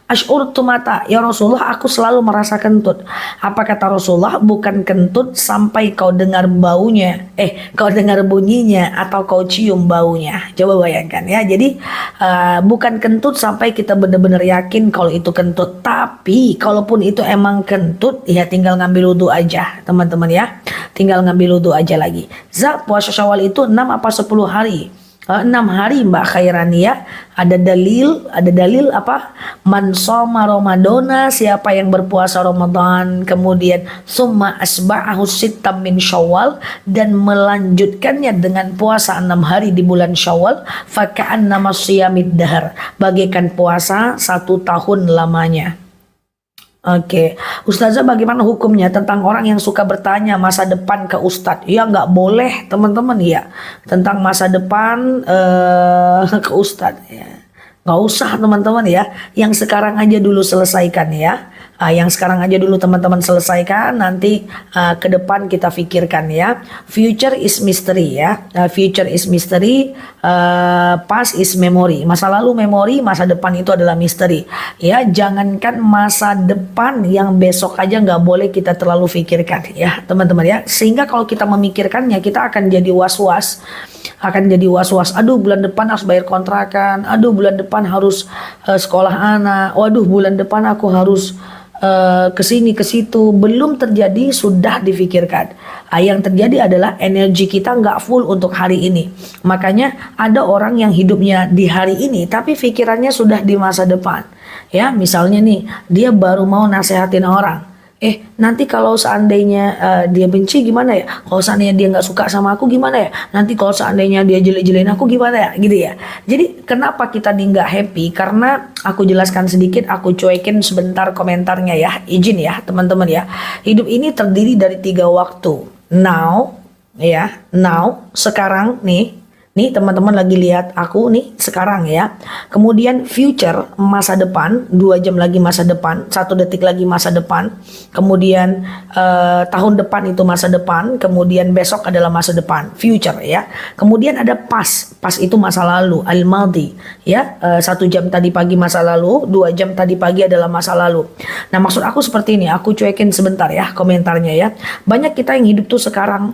Asy'urtu mata, ya Rasulullah aku selalu merasa kentut. Apa kata Rasulullah? Bukan kentut sampai kau dengar baunya, kau dengar bunyinya atau kau cium baunya. Coba bayangkan ya. Jadi bukan kentut sampai kita benar-benar yakin kalau itu kentut. Tapi kalaupun itu emang kentut, ya tinggal ngambil wudu aja teman-teman ya. Tinggal ngambil wudu aja lagi. Puasa Syawal itu 6 apa 10 hari? 6 hari Mbak Khairani ya. Ada dalil apa? Man shoma Ramadana, siapa yang berpuasa Ramadan kemudian summa asba'ahu sittam min Syawal, dan melanjutkannya dengan puasa 6 hari di bulan Syawal, faka'annama shiyamid dahar, bagaikan puasa 1 tahun lamanya. Oke, Ustazah bagaimana hukumnya tentang orang yang suka bertanya masa depan ke Ustadz? Ya nggak boleh teman-teman ya, tentang masa depan ke Ustadz ya. Nggak usah teman-teman ya, yang sekarang aja dulu selesaikan ya. Yang sekarang aja dulu teman-teman selesaikan, nanti ke depan kita pikirkan ya. Future is mystery ya. Future is mystery, past is memory. Masa lalu memori, masa depan itu adalah misteri ya. Jangankan masa depan, yang besok aja nggak boleh kita terlalu pikirkan ya teman-teman ya. Sehingga kalau kita memikirkannya, kita akan jadi was-was. Aduh bulan depan harus bayar kontrakan, aduh bulan depan harus sekolah anak, waduh bulan depan aku harus kesini ke situ. Belum terjadi sudah difikirkan. Yang terjadi adalah energi kita nggak full untuk hari ini. Makanya ada orang yang hidupnya di hari ini tapi pikirannya sudah di masa depan ya. Misalnya nih, dia baru mau nasehatin orang, nanti kalau seandainya dia benci gimana ya? Kalau seandainya dia nggak suka sama aku gimana ya? Nanti kalau seandainya dia jelek-jelekin aku gimana ya? Gitu ya. Jadi kenapa kita nggak happy? Karena aku jelaskan sedikit, aku cuekin sebentar komentarnya ya. Izin ya teman-teman ya. Hidup ini terdiri dari 3 waktu. Now, sekarang nih. Nih teman-teman lagi lihat aku nih sekarang ya. Kemudian future, masa depan, 2 jam lagi masa depan, 1 detik lagi masa depan. Kemudian tahun depan itu masa depan. Kemudian besok adalah masa depan, future ya. Kemudian ada past itu masa lalu, al-madi ya. 1 jam tadi pagi masa lalu, 2 jam tadi pagi adalah masa lalu. Nah maksud aku seperti ini, aku cuekin sebentar ya komentarnya ya. Banyak kita yang hidup tuh sekarang,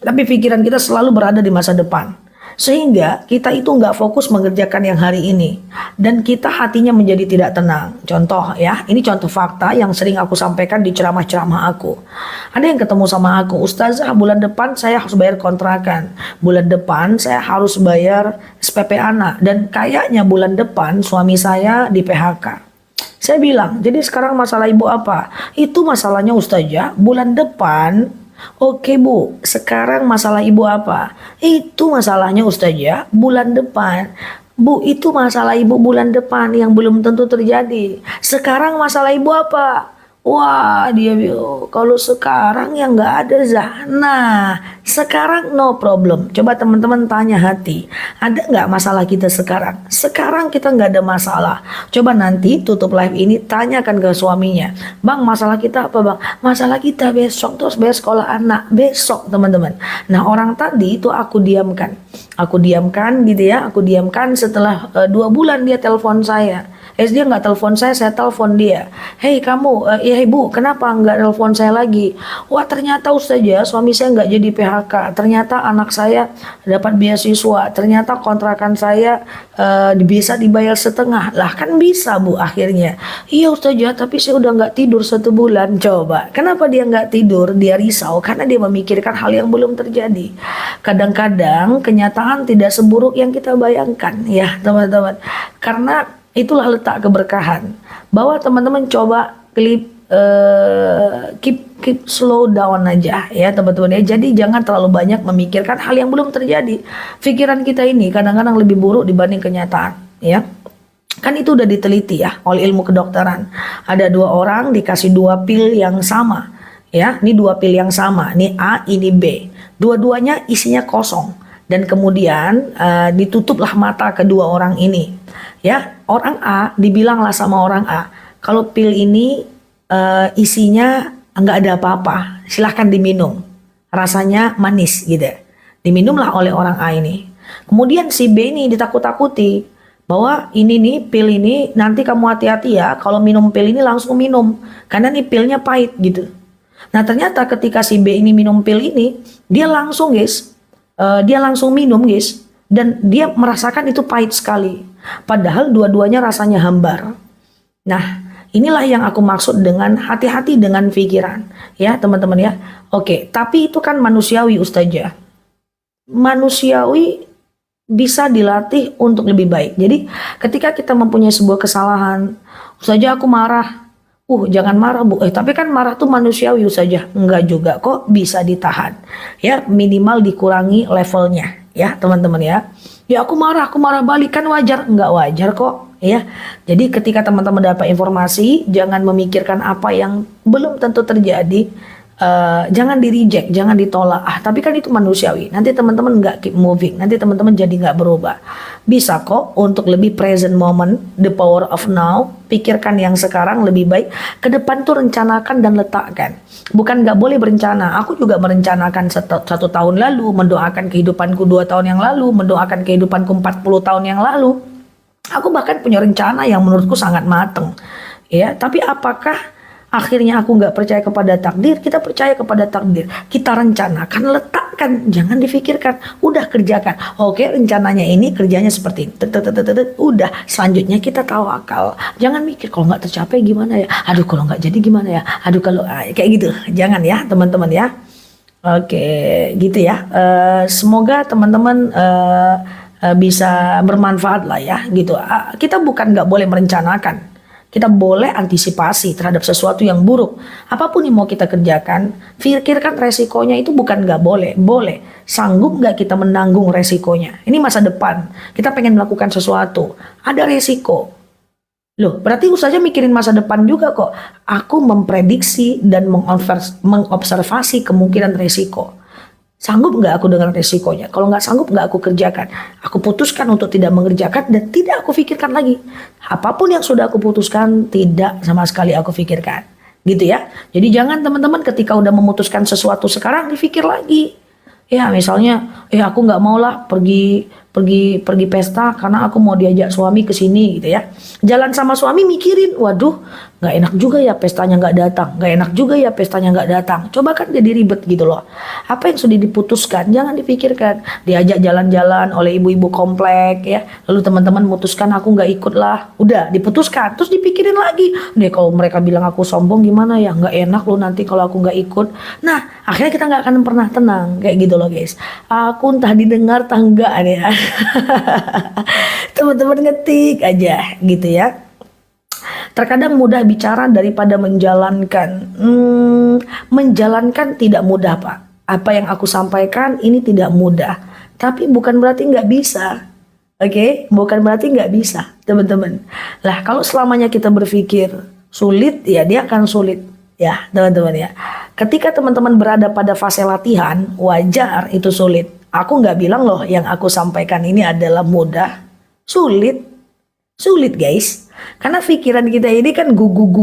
tapi pikiran kita selalu berada di masa depan. Sehingga kita itu nggak fokus mengerjakan yang hari ini, dan kita hatinya menjadi tidak tenang. Contoh ya, ini contoh fakta yang sering aku sampaikan di ceramah-ceramah aku. Ada yang ketemu sama aku, Ustazah bulan depan saya harus bayar kontrakan, bulan depan saya harus bayar SPP anak, dan kayaknya bulan depan suami saya di PHK. Saya bilang, jadi sekarang masalah ibu apa? Itu masalahnya Ustazah, bulan depan Oke Bu, sekarang masalah ibu apa? Itu masalahnya Ustazah bulan depan. Bu, itu masalah ibu bulan depan yang belum tentu terjadi. Sekarang masalah ibu apa? Wah, dia bilang, kalau sekarang ya nggak ada Zah. Nah, sekarang no problem. Coba teman-teman tanya hati, ada nggak masalah kita sekarang? Sekarang kita nggak ada masalah. Coba nanti tutup live ini, tanyakan ke suaminya. Bang, masalah kita apa bang? Masalah kita besok, terus besok sekolah anak. Besok teman-teman. Nah, orang tadi itu aku diamkan. Aku diamkan gitu ya, aku diamkan setelah 2 bulan dia telepon saya. Dia nggak telepon saya telepon dia. Hei kamu, hei bu, kenapa nggak telepon saya lagi? Wah ternyata Ustazah suami saya nggak jadi PHK. Ternyata anak saya dapat beasiswa. Ternyata kontrakan saya bisa dibayar setengah. Lah kan bisa bu akhirnya. Iya Ustazah, tapi saya udah nggak tidur 1 bulan. Coba, kenapa dia nggak tidur? Dia risau karena dia memikirkan hal yang belum terjadi. Kadang-kadang kenyataan tidak seburuk yang kita bayangkan ya teman-teman. Karena itulah letak keberkahan. Bahwa teman-teman coba keep slow down aja ya teman-teman ya. Jadi jangan terlalu banyak memikirkan hal yang belum terjadi. Pikiran kita ini kadang-kadang lebih buruk dibanding kenyataan ya. Kan itu udah diteliti ya oleh ilmu kedokteran. Ada 2 orang dikasih 2 pil yang sama ya. Ini 2 pil yang sama. Ini A, ini B. Dua-duanya isinya kosong. Dan kemudian ditutuplah mata kedua orang ini. Ya, orang A dibilanglah sama orang A, kalau pil ini isinya nggak ada apa-apa, silahkan diminum. Rasanya manis gitu. Diminumlah oleh orang A ini. Kemudian si B ini ditakut-takuti bahwa ini nih pil ini nanti kamu hati-hati ya, kalau minum pil ini langsung minum karena nih pilnya pahit gitu. Nah ternyata ketika si B ini minum pil ini, dia langsung minum guys, dan dia merasakan itu pahit sekali. Padahal dua-duanya rasanya hambar. Nah, inilah yang aku maksud dengan hati-hati dengan pikiran. Ya, teman-teman ya. Oke, tapi itu kan manusiawi Ustazah. Manusiawi bisa dilatih untuk lebih baik. Jadi, ketika kita mempunyai sebuah kesalahan, Ustazah aku marah. Jangan marah bu. Tapi kan marah tuh manusiawi Ustazah. Enggak juga kok, bisa ditahan. Ya, minimal dikurangi levelnya. Ya, teman-teman ya. Ya aku marah balik, kan wajar? Enggak wajar kok ya. Jadi ketika teman-teman dapat informasi, jangan memikirkan apa yang belum tentu terjadi. Jangan di reject, jangan ditolak. Tapi kan itu manusiawi. Nanti teman-teman nggak keep moving, nanti teman-teman jadi nggak berubah. Bisa kok untuk lebih present moment, the power of now. Pikirkan yang sekarang lebih baik. Ke depan tuh rencanakan dan letakkan. Bukan nggak boleh berencana. Aku juga merencanakan 1 tahun lalu, mendoakan kehidupanku 2 tahun yang lalu, mendoakan kehidupanku 40 tahun yang lalu. Aku bahkan punya rencana yang menurutku sangat matang. Ya, tapi apakah akhirnya aku nggak percaya kepada takdir? Kita percaya kepada takdir. Kita rencanakan, letakkan, jangan difikirkan. Udah kerjakan. Oke, rencananya ini, kerjanya seperti ini. Udah, selanjutnya kita tawakal. Jangan mikir kalau nggak tercapai gimana ya. Aduh, kalau nggak jadi gimana ya. Aduh, kalau kayak gitu. Jangan ya, teman-teman ya. Oke, gitu ya. Semoga teman-teman bisa bermanfaat lah ya, gitu. Kita bukan nggak boleh merencanakan. Kita boleh antisipasi terhadap sesuatu yang buruk. Apapun yang mau kita kerjakan, pikirkan resikonya. Itu bukan nggak boleh, boleh. Sanggup nggak kita menanggung resikonya? Ini masa depan, kita pengen melakukan sesuatu, ada resiko. Loh, berarti Ustazah mikirin masa depan juga kok. Aku memprediksi dan mengobservasi kemungkinan resiko. Sanggup nggak aku dengan resikonya? Kalau nggak sanggup, nggak aku kerjakan. Aku putuskan untuk tidak mengerjakan dan tidak aku pikirkan lagi. Apapun yang sudah aku putuskan, tidak sama sekali aku pikirkan. Gitu ya. Jadi jangan teman-teman ketika udah memutuskan sesuatu sekarang, dipikir lagi. Ya misalnya, aku nggak mau lah pergi pesta karena aku mau diajak suami ke sini gitu ya. Jalan sama suami mikirin, waduh nggak enak juga ya pestanya nggak datang, nggak enak juga ya pestanya nggak datang. Coba kan jadi ribet gitu loh. Apa yang sudah diputuskan jangan dipikirkan. Diajak jalan-jalan oleh ibu-ibu komplek ya, lalu teman-teman memutuskan aku nggak ikut lah. Udah diputuskan, terus dipikirin lagi. Deh kalau mereka bilang aku sombong gimana ya, nggak enak loh nanti kalau aku nggak ikut. Nah akhirnya kita nggak akan pernah tenang kayak gitu loh guys. Aku entah didengar entah enggak nih ya. Teman-teman ngetik aja gitu ya. Terkadang mudah bicara daripada menjalankan. menjalankan tidak mudah, Pak. Apa yang aku sampaikan ini tidak mudah, tapi bukan berarti nggak bisa. Oke, bukan berarti nggak bisa, teman-teman. Lah, kalau selamanya kita berpikir sulit, ya dia akan sulit, ya, teman-teman ya. Ketika teman-teman berada pada fase latihan, wajar itu sulit. Aku nggak bilang loh yang aku sampaikan ini adalah mudah, sulit, sulit guys. Karena pikiran kita ini kan guguk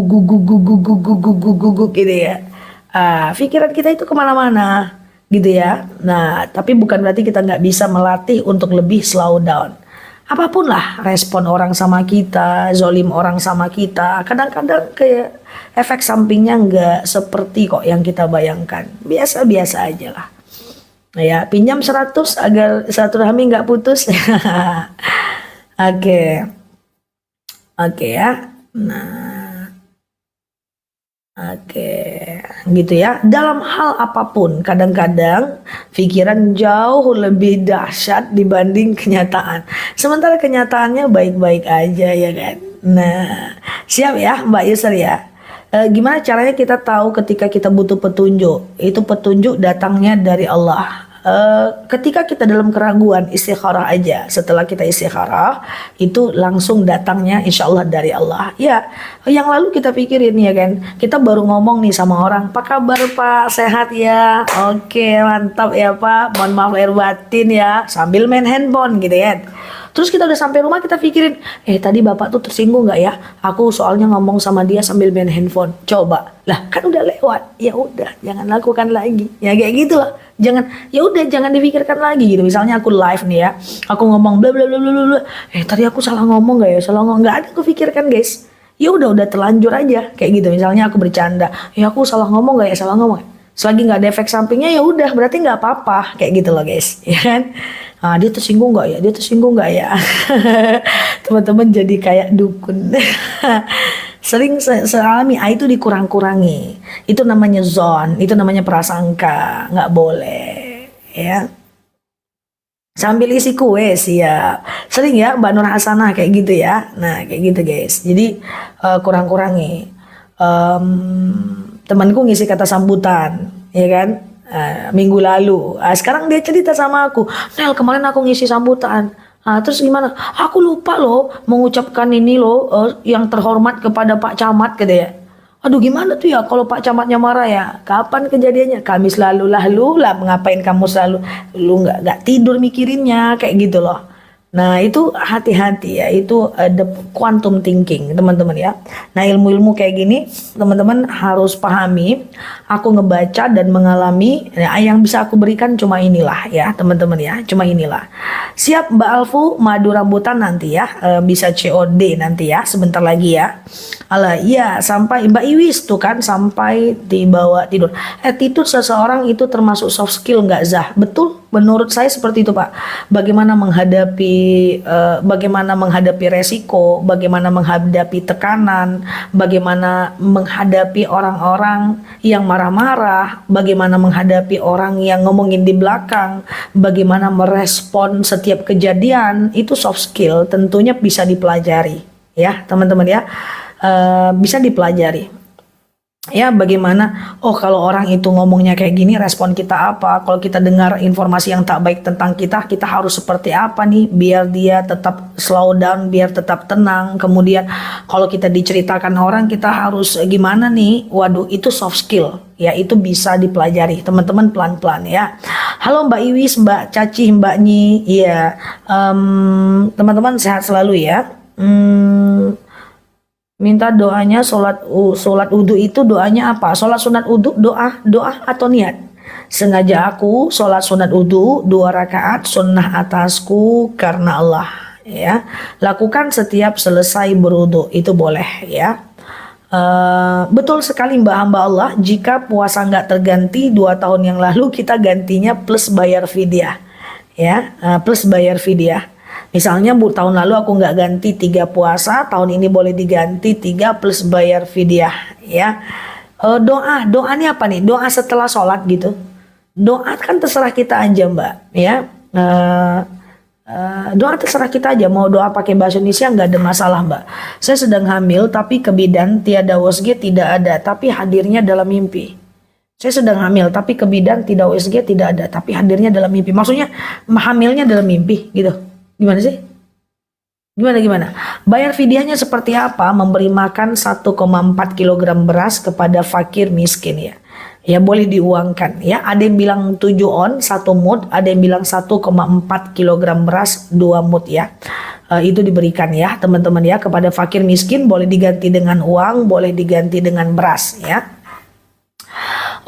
gitu ya. Pikiran kita itu kemana-mana gitu ya. Nah, tapi bukan berarti kita nggak bisa melatih untuk lebih slow down. Apapun lah respon orang sama kita, zolim orang sama kita, kadang-kadang kayak efek sampingnya nggak seperti kok yang kita bayangkan. Biasa-biasa aja lah. Nah, ya, pinjam 100 agar silaturahmi nggak putus. Oke. Oke ya. Nah, oke, gitu ya. Dalam hal apapun, kadang-kadang pikiran jauh lebih dahsyat dibanding kenyataan. Sementara kenyataannya baik-baik aja ya kan. Nah, siap ya Mbak Yusri ya. Gimana caranya kita tahu ketika kita butuh petunjuk? Itu petunjuk datangnya dari Allah. Ketika kita dalam keraguan, istikharah aja. Setelah kita istikharah, itu langsung datangnya insya Allah dari Allah. Ya, yang lalu kita pikirin ya kan, kita baru ngomong nih sama orang, apa kabar Pak, sehat ya? Oke, mantap ya Pak, mohon maaf lahir batin ya, sambil main handphone gitu ya. Terus kita udah sampai rumah, kita pikirin, tadi bapak tuh tersinggung nggak ya? Aku soalnya ngomong sama dia sambil main handphone. Coba, lah kan udah lewat. Ya udah, jangan lakukan lagi. Ya kayak gitu lah. Jangan dipikirkan lagi gitu. Misalnya aku live nih ya, aku ngomong bla bla bla bla bla. Tadi aku salah ngomong nggak ya? Salah ngomong nggak ada aku pikirkan guys. Ya udah terlanjur aja kayak gitu. Misalnya aku bercanda, aku salah ngomong nggak ya? Salah ngomong. Selagi nggak ada efek sampingnya ya udah, berarti nggak apa-apa kayak gitu loh guys, ya kan? Dia tersinggung nggak ya? Dia tersinggung nggak ya? Teman-teman jadi kayak dukun. Sering sealami itu dikurang-kurangi. Itu namanya zon, itu namanya prasangka, nggak boleh, ya. Sambil isi kue siap. Sering ya Mbak Nur Hasanah kayak gitu ya. Nah kayak gitu guys. Jadi kurang-kurangi. Temanku ngisi kata sambutan, ya kan? Minggu lalu. Sekarang dia cerita sama aku, Nel kemarin aku ngisi sambutan. Terus gimana? Aku lupa loh mengucapkan ini loh yang terhormat kepada Pak Camat gitu ya. Aduh gimana tuh ya kalau Pak Camatnya marah ya? Kapan kejadiannya? Kami selalu lah ngapain kamu selalu lu nggak tidur mikirinnya kayak gitu loh. Nah itu hati-hati ya, itu the quantum thinking teman-teman ya. Nah ilmu-ilmu kayak gini teman-teman harus pahami. Aku ngebaca dan mengalami, yang bisa aku berikan cuma inilah ya teman-teman ya, cuma inilah. Siap Mbak Alfu, madu rambutan nanti ya, bisa COD nanti ya, sebentar lagi ya. Alah iya, sampai Mbak Iwis tuh kan sampai dibawa tidur. Attitude seseorang itu termasuk soft skill nggak Zah? Betul, menurut saya seperti itu Pak. Bagaimana menghadapi resiko, bagaimana menghadapi tekanan, bagaimana menghadapi orang-orang yang marah-marah, bagaimana menghadapi orang yang ngomongin di belakang, bagaimana merespon setiap kejadian, itu soft skill, tentunya bisa dipelajari ya teman-teman ya. Bisa dipelajari ya, bagaimana kalau orang itu ngomongnya kayak gini, respon kita apa? Kalau kita dengar informasi yang tak baik tentang kita harus seperti apa nih biar dia tetap slow down, biar tetap tenang. Kemudian kalau kita diceritakan orang, kita harus gimana nih? Waduh, itu soft skill ya, itu bisa dipelajari teman-teman pelan-pelan ya. Halo Mbak Iwis, Mbak Caci, Mbak Nyi, ya teman-teman sehat selalu ya. Minta doanya sholat wudhu itu doanya apa? Sholat sunat wudhu doa atau niat? Sengaja aku sholat sunat wudhu 2 rakaat sunnah atasku karena Allah ya. Lakukan setiap selesai berwudhu, itu boleh ya. Betul sekali Mbak hamba Allah, jika puasa nggak terganti 2 tahun yang lalu, kita gantinya plus bayar fidyah ya, plus bayar fidyah. Misalnya tahun lalu aku nggak ganti 3 puasa, tahun ini boleh diganti 3 plus bayar fidyah ya. Doa ini apa nih? Doa setelah sholat gitu. Doa kan terserah kita aja Mbak ya. Doa terserah kita aja, mau doa pakai bahasa Indonesia nggak ada masalah Mbak. Saya sedang hamil tapi ke bidan tiada wasg tidak ada, tapi hadirnya dalam mimpi. Saya sedang hamil, tapi ke bidan tidak USG tidak ada, tapi hadirnya dalam mimpi. Maksudnya hamilnya dalam mimpi gitu. Gimana sih? Gimana? Bayar fidyahnya seperti apa? Memberi makan 1,4 kilogram beras kepada fakir miskin ya. Ya boleh diuangkan ya. Ada yang bilang 7 on 1 mut, ada yang bilang 1,4 kilogram beras 2 mut ya. Itu diberikan ya teman-teman ya kepada fakir miskin, boleh diganti dengan uang, boleh diganti dengan beras ya.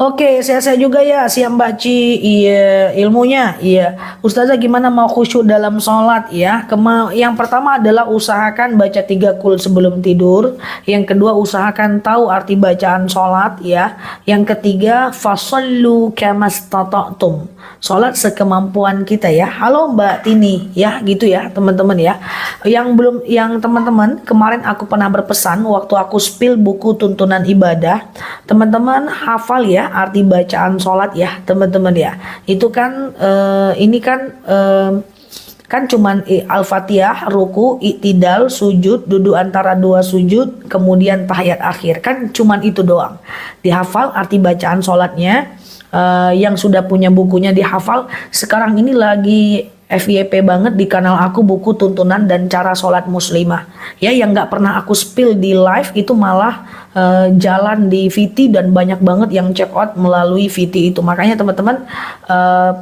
Oke, saya juga ya, siap Mbak Ci. Iya, ilmunya. Iya. Ustazah gimana mau khusyuk dalam sholat ya? Yang pertama adalah usahakan baca 3 kul sebelum tidur. Yang kedua usahakan tahu arti bacaan sholat ya. Yang ketiga fasallu kamastata'tum. Sholat sekemampuan kita ya. Halo Mbak Tini ya, gitu ya teman-teman ya. Yang teman-teman kemarin aku pernah berpesan waktu aku spill buku tuntunan ibadah. Teman-teman hafal ya arti bacaan sholat ya teman-teman ya. Itu kan ini kan cuman Al-Fatihah, ruku, iktidal, sujud, duduk antara dua sujud, kemudian tahiyat akhir. Kan cuman itu doang. Dihafal arti bacaan sholatnya. Yang sudah punya bukunya dihafal. Sekarang ini lagi FYP banget di kanal aku buku tuntunan dan cara sholat muslimah ya, yang nggak pernah aku spill di live itu malah jalan di VT dan banyak banget yang check out melalui VT itu. Makanya teman-teman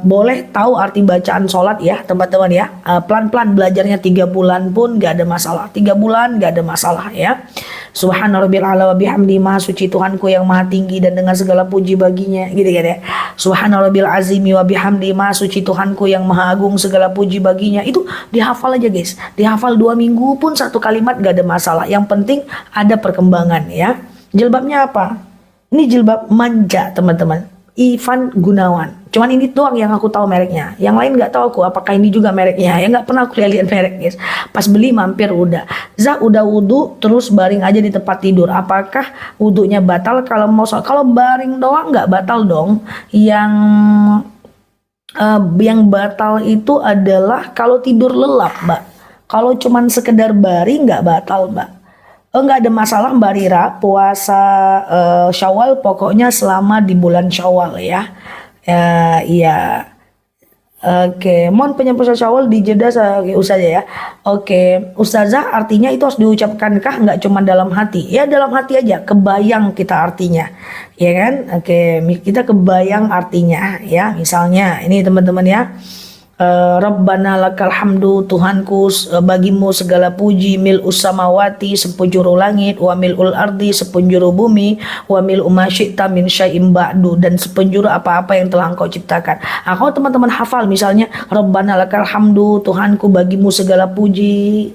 boleh tahu arti bacaan sholat ya teman-teman ya. Pelan-pelan belajarnya 3 bulan pun nggak ada masalah, 3 bulan nggak ada masalah ya. Subhana rabbil a'la wa bihamdi, maha suci Tuhanku yang maha tinggi dan dengan segala puji baginya gitu kan ya. Subhana rabbil azimi wa bihamdi, maha suci Tuhanku yang maha agung segala puji baginya. Itu dihafal aja guys, dihafal 2 minggu pun 1 kalimat gak ada masalah, yang penting ada perkembangan ya. Jilbabnya apa? Ini jilbab manja teman-teman, Ivan Gunawan. Cuman ini doang yang aku tahu mereknya. Yang lain nggak tahu aku apakah ini juga mereknya. Ya nggak pernah aku lihat merek guys. Pas beli mampir udah. Zah udah wudhu terus baring aja di tempat tidur. Apakah wudhunya batal kalau mau sholat? Kalau baring doang nggak batal dong. Yang batal itu adalah kalau tidur lelap, Mbak. Kalau cuman sekedar baring nggak batal, Mbak. Nggak ada masalah Mbak Rira, puasa Syawal pokoknya selama di bulan Syawal ya. Iya. Oke, mohon penyebutan Syawal di jeda Ustazah ya. Oke, Ustazah artinya itu harus diucapkankah nggak cuma dalam hati? Ya dalam hati aja, kebayang kita artinya. Ya kan? Oke, kita kebayang artinya ya. Misalnya ini teman-teman ya. Rabbana lakal hamdu, Tuhanku bagimu segala puji, mil'us samawati sepenjuru langit, wa mil'ul ardi sepenjuru bumi, wa mil'u ma syi'ta min syai'im ba'du, dan sepenjuru apa-apa yang telah engkau ciptakan. Kalau teman-teman hafal misalnya Rabbana lakal hamdu, Tuhanku bagimu segala puji,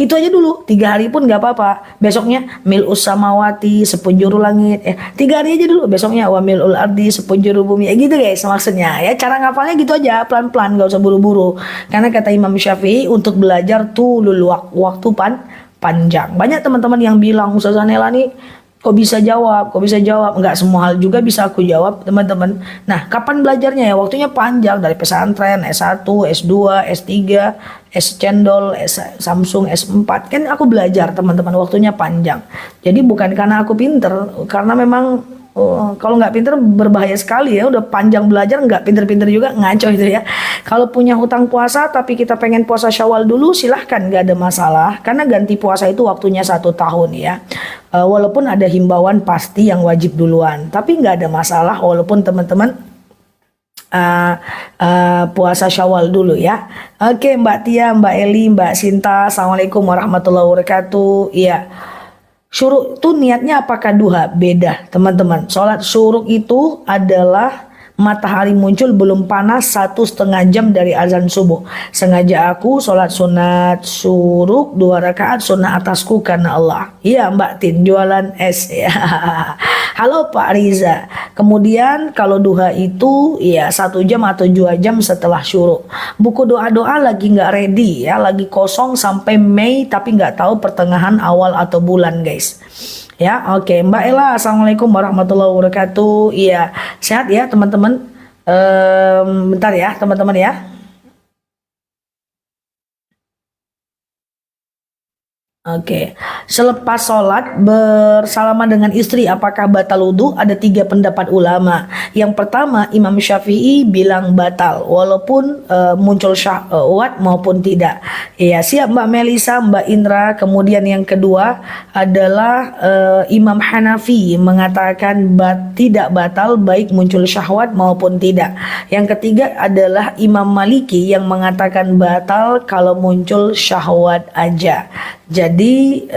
itu aja dulu 3 hari pun nggak apa-apa. Besoknya mil'us samawati sepenjuru langit, 3 hari aja dulu. Besoknya wa mil'ul ardi sepenjuru bumi, gitu guys maksudnya ya. Cara ngafalnya gitu aja, pelan-pelan, nggak usah buru-buru. Karena kata Imam Syafi'i untuk belajar tuh waktu panjang. Banyak teman-teman yang bilang Ustazah Nela nih kok bisa jawab, nggak semua hal juga bisa aku jawab teman-teman. Nah kapan belajarnya ya, waktunya panjang, dari pesantren, S1, S2, S3, S cendol, S Samsung, S4, kan aku belajar teman-teman, waktunya panjang. Jadi bukan karena aku pinter, karena memang kalau nggak pinter berbahaya sekali ya. Udah panjang belajar nggak pinter-pinter juga, ngaco itu ya. Kalau punya hutang puasa tapi kita pengen puasa Syawal dulu, silahkan, nggak ada masalah, karena ganti puasa itu waktunya 1 tahun ya. Walaupun ada himbauan pasti yang wajib duluan, tapi nggak ada masalah walaupun teman-teman puasa Syawal dulu ya. Oke, Mbak Tia, Mbak Eli, Mbak Sinta, assalamualaikum warahmatullahi wabarakatuh. Iya. Syuruk itu niatnya apakah duha? Beda teman-teman. Sholat syuruk itu adalah matahari muncul belum panas 1,5 jam dari azan subuh. Sengaja aku sholat sunat syuruk 2 rakaat sunnah atasku karena Allah. Iya Mbak Tin, jualan es ya. Halo Pak Riza. Kemudian kalau duha itu ya 1 jam atau 2 jam setelah syuruk. Buku doa-doa lagi nggak ready ya, lagi kosong sampai Mei, tapi nggak tahu pertengahan awal atau bulan guys. Ya, oke. Mbak Ella, assalamualaikum warahmatullahi wabarakatuh. Iya, sehat ya teman-teman. Bentar ya teman-teman ya. Oke, selepas sholat bersalaman dengan istri apakah batal wudhu? Ada 3 pendapat ulama. Yang pertama Imam Syafi'i bilang batal walaupun muncul syahwat maupun tidak. Ya siap Mbak Melisa, Mbak Indra. Kemudian yang kedua adalah Imam Hanafi mengatakan tidak batal baik muncul syahwat maupun tidak. Yang ketiga adalah Imam Maliki yang mengatakan batal kalau muncul syahwat aja. Jadi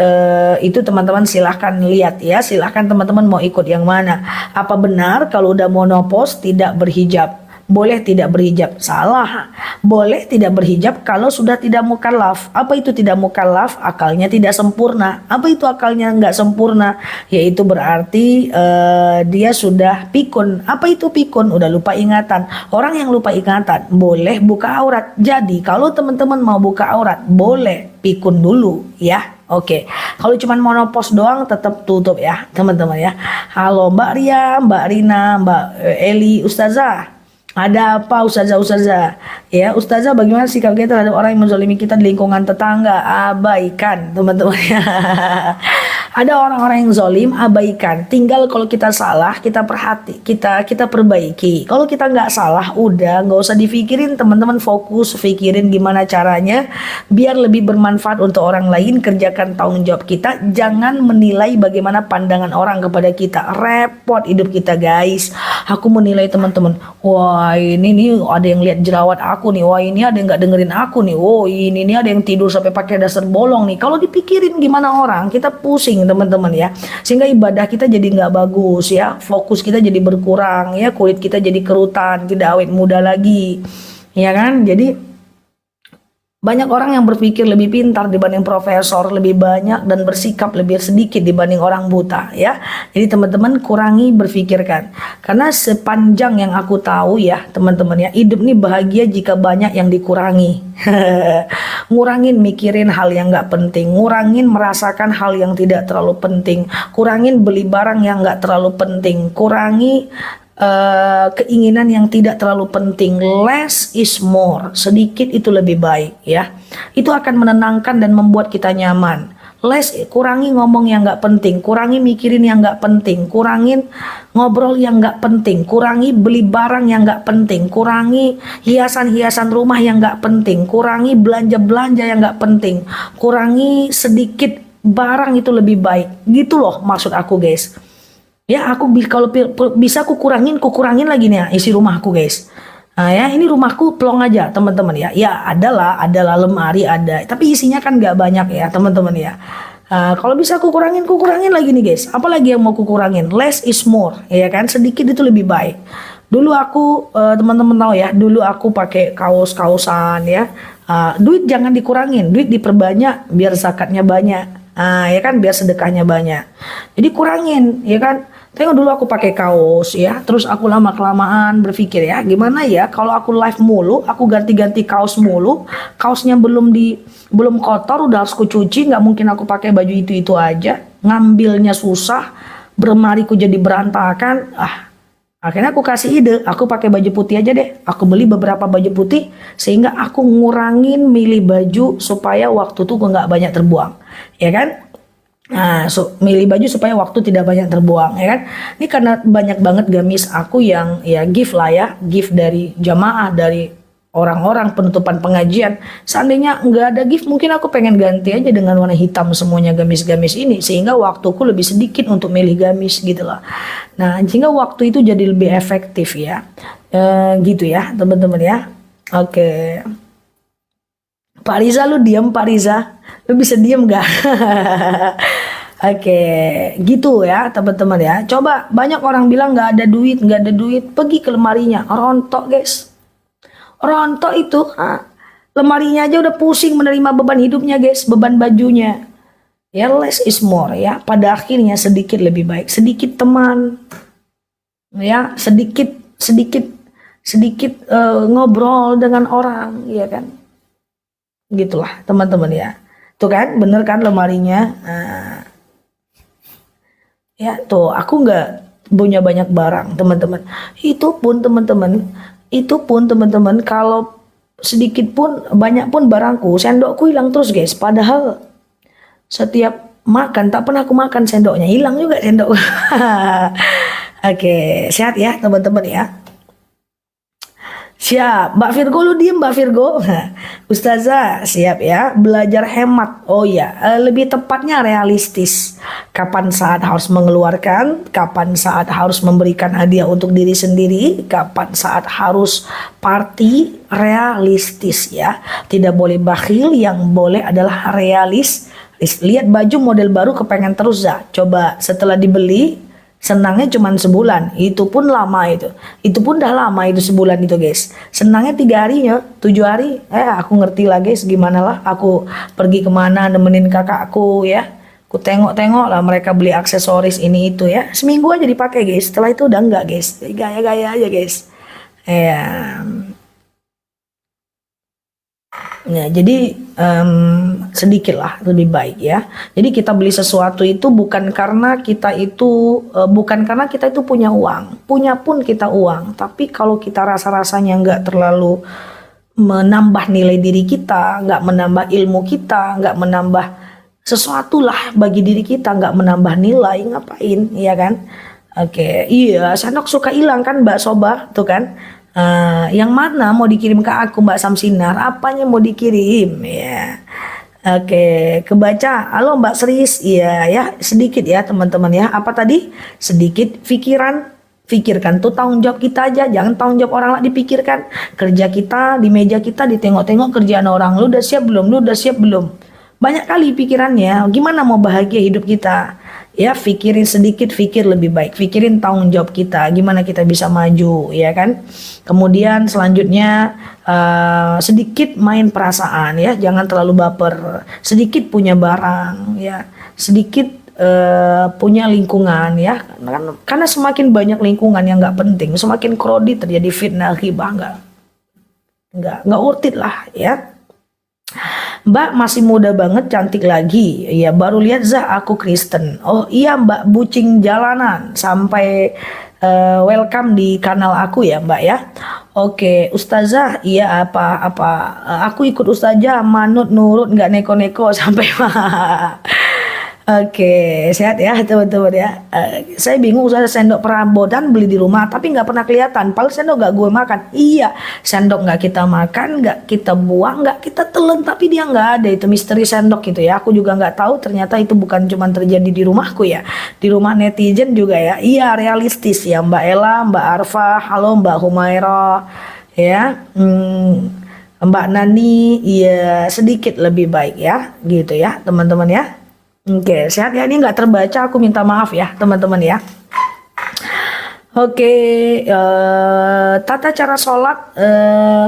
itu teman-teman silahkan lihat ya, silahkan teman-teman mau ikut yang mana. Apa benar kalau udah monopause tidak berhijab? Boleh tidak berhijab? Salah. Boleh tidak berhijab kalau sudah tidak mukallaf. Apa itu tidak mukallaf? Akalnya tidak sempurna. Apa itu akalnya nggak sempurna? Yaitu berarti dia sudah pikun. Apa itu pikun? Udah lupa ingatan. Orang yang lupa ingatan boleh buka aurat. Jadi kalau teman-teman mau buka aurat boleh pikun dulu ya. Oke, kalau cuman monopause doang tetap tutup ya teman-teman ya. Halo Mbak Ria, Mbak Rina, Mbak Eli, Ustazah. Ada apa Ustazah? Ya Ustazah, bagaimana sikap kita terhadap orang yang menzalimi kita di lingkungan tetangga? Abaikan teman-teman ya. Ada orang-orang yang zolim, abaikan. Tinggal kalau kita salah kita kita perbaiki. Kalau kita nggak salah udah nggak usah dipikirin teman-teman, fokus pikirin gimana caranya biar lebih bermanfaat untuk orang lain. Kerjakan tanggung jawab kita, jangan menilai bagaimana pandangan orang kepada kita. Repot hidup kita guys. Aku menilai teman-teman, wah ini nih ada yang lihat jerawat aku nih, wah ini ada yang nggak dengerin aku nih, oh ini nih ada yang tidur sampai pakai dasar bolong nih. Kalau dipikirin gimana orang, kita pusing teman-teman ya, sehingga ibadah kita jadi nggak bagus ya, fokus kita jadi berkurang ya, kulit kita jadi kerutan, tidak awet muda lagi ya kan. Jadi banyak orang yang berpikir lebih pintar dibanding profesor, lebih banyak dan bersikap lebih sedikit dibanding orang buta ya. Jadi teman-teman kurangi berpikirkan. Karena sepanjang yang aku tahu ya teman-teman ya, hidup ini bahagia jika banyak yang dikurangi. Ngurangin mikirin hal yang gak penting, ngurangin merasakan hal yang tidak terlalu penting, kurangin beli barang yang gak terlalu penting, kurangi keinginan yang tidak terlalu penting. Less is more, sedikit itu lebih baik ya. Itu akan menenangkan dan membuat kita nyaman. Kurangi ngomong yang nggak penting, kurangi mikirin yang nggak penting, kurangin ngobrol yang nggak penting, kurangi beli barang yang nggak penting, kurangi hiasan-hiasan rumah yang nggak penting, kurangi belanja-belanja yang nggak penting, kurangi sedikit barang itu lebih baik. Gitu loh maksud aku guys. Ya aku kalau bisa aku kurangin lagi nih ya, isi rumahku guys. Nah ya ini rumahku plong aja teman-teman ya. Ya adalah lemari ada, tapi isinya kan nggak banyak ya teman-teman ya. Kalau bisa aku kurangin lagi nih guys. Apalagi yang mau aku kurangin? Less is more ya kan, sedikit itu lebih baik. Dulu aku teman-teman tahu ya, dulu aku pakai kaos-kausan ya. Duit jangan dikurangin, duit diperbanyak biar zakatnya banyak. Ya kan, biar sedekahnya banyak. Jadi kurangin ya kan. Tengok dulu aku pakai kaos ya, terus aku lama kelamaan berpikir ya, gimana ya kalau aku live mulu, aku ganti-ganti kaos mulu, kaosnya belum kotor udah harus aku cuci, nggak mungkin aku pakai baju itu aja, ngambilnya susah, bermariku jadi berantakan. Akhirnya aku kasih ide, aku pakai baju putih aja deh. Aku beli beberapa baju putih sehingga aku ngurangin milih baju supaya waktu tuh nggak banyak terbuang, ya kan? Nah, milih baju supaya waktu tidak banyak terbuang, ya kan? Ini karena banyak banget gamis aku yang ya gift lah ya, gift dari jamaah, dari orang-orang penutupan pengajian. Seandainya nggak ada gift, mungkin aku pengen ganti aja dengan warna hitam semuanya gamis-gamis ini, sehingga waktuku lebih sedikit untuk milih gamis gitu loh. Nah, sehingga waktu itu jadi lebih efektif ya, gitu ya teman-teman ya. Oke. Pak Riza, lu diam Pak Riza, lu bisa diam gak? Oke, gitu ya teman-teman ya. Coba banyak orang bilang nggak ada duit, pergi ke lemarinya, rontok guys, rontok itu. Lemarinya aja udah pusing menerima beban hidupnya guys, beban bajunya. Ya less is more ya. Pada akhirnya sedikit lebih baik, sedikit teman, ya sedikit ngobrol dengan orang, ya kan? Gitulah teman-teman ya. Tuh kan bener kan lemarinya. Ya tuh aku nggak punya banyak barang teman-teman. Itu pun teman-teman kalau sedikit pun banyak pun barangku, sendokku hilang terus guys. Padahal Setiap makan tak pernah aku makan sendoknya, hilang juga sendok. Oke, sehat ya teman-teman ya. Siap, Mbak Virgo lu diem Mbak Virgo. Ustazah, siap ya. Belajar hemat. Oh ya, lebih tepatnya realistis. Kapan saat harus mengeluarkan, kapan saat harus memberikan hadiah untuk diri sendiri, kapan saat harus party, realistis ya. Tidak boleh bakhil, yang boleh adalah realis. Lihat baju model baru kepengen terus ya. Coba setelah dibeli senangnya cuma sebulan, itu pun lama itu pun dah lama itu sebulan itu guys. Senangnya 3 harinya, 7 hari, aku ngerti lah guys gimana lah aku pergi kemana nemenin kakakku ya, aku tengok-tengok lah mereka beli aksesoris ini itu ya, seminggu aja dipakai guys, setelah itu udah enggak guys, gaya-gaya aja guys ya. Ya, jadi sedikit lah lebih baik ya. Jadi kita beli sesuatu itu bukan karena kita itu punya uang, punya pun kita uang. Tapi kalau kita rasa-rasanya nggak terlalu menambah nilai diri kita, nggak menambah ilmu kita, nggak menambah sesuatu lah bagi diri kita, nggak menambah nilai, ngapain, ya kan? Oke, iya, Sanok suka hilang kan Mbak Soba tuh kan? Yang mana mau dikirim ke aku Mbak Samsinar? Apanya mau dikirim ya? Oke, kebaca. Halo Mbak Seris. Iya ya, sedikit ya teman-teman ya. Apa tadi? Sedikit pikirkan tuh tanggung jawab kita aja, jangan tanggung jawab orang lain dipikirkan. Kerja kita di meja kita ditengok-tengok kerjaan orang. Lu udah siap belum? Lu udah siap belum? Banyak kali pikirannya. Gimana mau bahagia hidup kita? Ya, pikirin sedikit, pikir lebih baik. Pikirin tanggung jawab kita, gimana kita bisa maju, ya kan? Kemudian selanjutnya sedikit main perasaan ya, jangan terlalu baper. Sedikit punya barang ya, sedikit punya lingkungan ya. Karena semakin banyak lingkungan yang nggak penting, semakin kredit terjadi fitnah, ghibah, nggak worth it lah ya. Mbak masih muda banget, cantik lagi. Iya, baru lihat Zah, aku Kristen. Oh iya Mbak, bucing jalanan. Sampai welcome di kanal aku ya Mbak ya. Oke, Ustazah, iya apa aku ikut Ustazah, manut nurut nggak neko-neko sampai Oke, sehat ya teman-teman ya. Saya bingung, saya sendok perabotan beli di rumah tapi nggak pernah kelihatan. Padahal sendok nggak gue makan. Iya, sendok nggak kita makan, nggak kita buang, nggak kita telan, tapi dia nggak ada. Itu misteri sendok gitu ya. Aku juga nggak tahu. Ternyata itu bukan cuma terjadi di rumahku ya. Di rumah netizen juga ya. Iya, realistis ya Mbak Ella, Mbak Arfa, halo Mbak Humaira, ya. Mbak Nani, iya sedikit lebih baik ya, gitu ya teman-teman ya. Oke, sehat ya, ini nggak terbaca, aku minta maaf ya teman-teman ya. Oke, tata cara sholat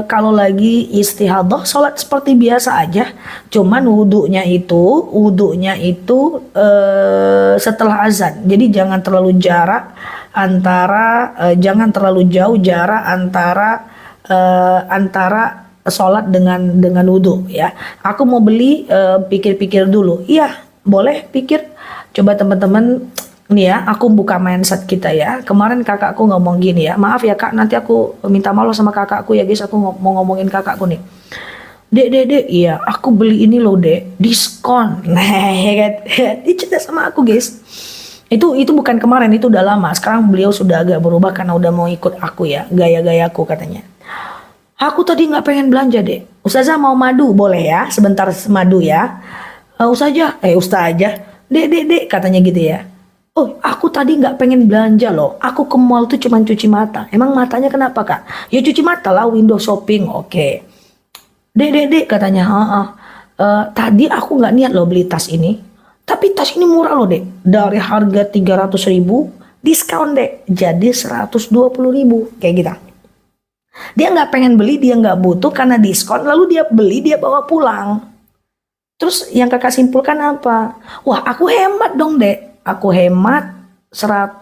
kalau lagi istihadah sholat seperti biasa aja, cuman wudhunya itu setelah azan. Jadi jangan terlalu jangan terlalu jauh jarak antara sholat dengan wudhu ya. Aku mau beli, pikir-pikir dulu. Iya, boleh pikir. Coba teman-teman nih ya, aku buka mindset kita ya. Kemarin kakakku ngomong gini ya, maaf ya kak, nanti aku minta maaf sama kakakku ya guys, aku mau ngomongin kakakku nih. Dek, iya aku beli ini loh dek, diskon. Nah ya kan, dia cerita sama aku guys. Itu bukan kemarin, itu udah lama. Sekarang beliau sudah agak berubah karena udah mau ikut aku ya, gaya-gayaku katanya. Aku tadi nggak pengen belanja dek. Ustazah mau madu boleh ya, sebentar madu ya. Ustazah, dek katanya gitu ya. Oh, aku tadi nggak pengen belanja loh. Aku ke mall tuh cuma cuci mata. Emang matanya kenapa kak? Ya cuci mata lah, window shopping. Oke. Dek katanya. Tadi aku nggak niat loh beli tas ini. Tapi tas ini murah loh dek. Dari harga 300.000 diskon dek. Jadi 120.000 kayak gitu. Dia nggak pengen beli, dia nggak butuh karena diskon. Lalu dia beli, dia bawa pulang. Terus yang kakak simpulkan apa? Wah, aku hemat dong dek. Aku hemat 100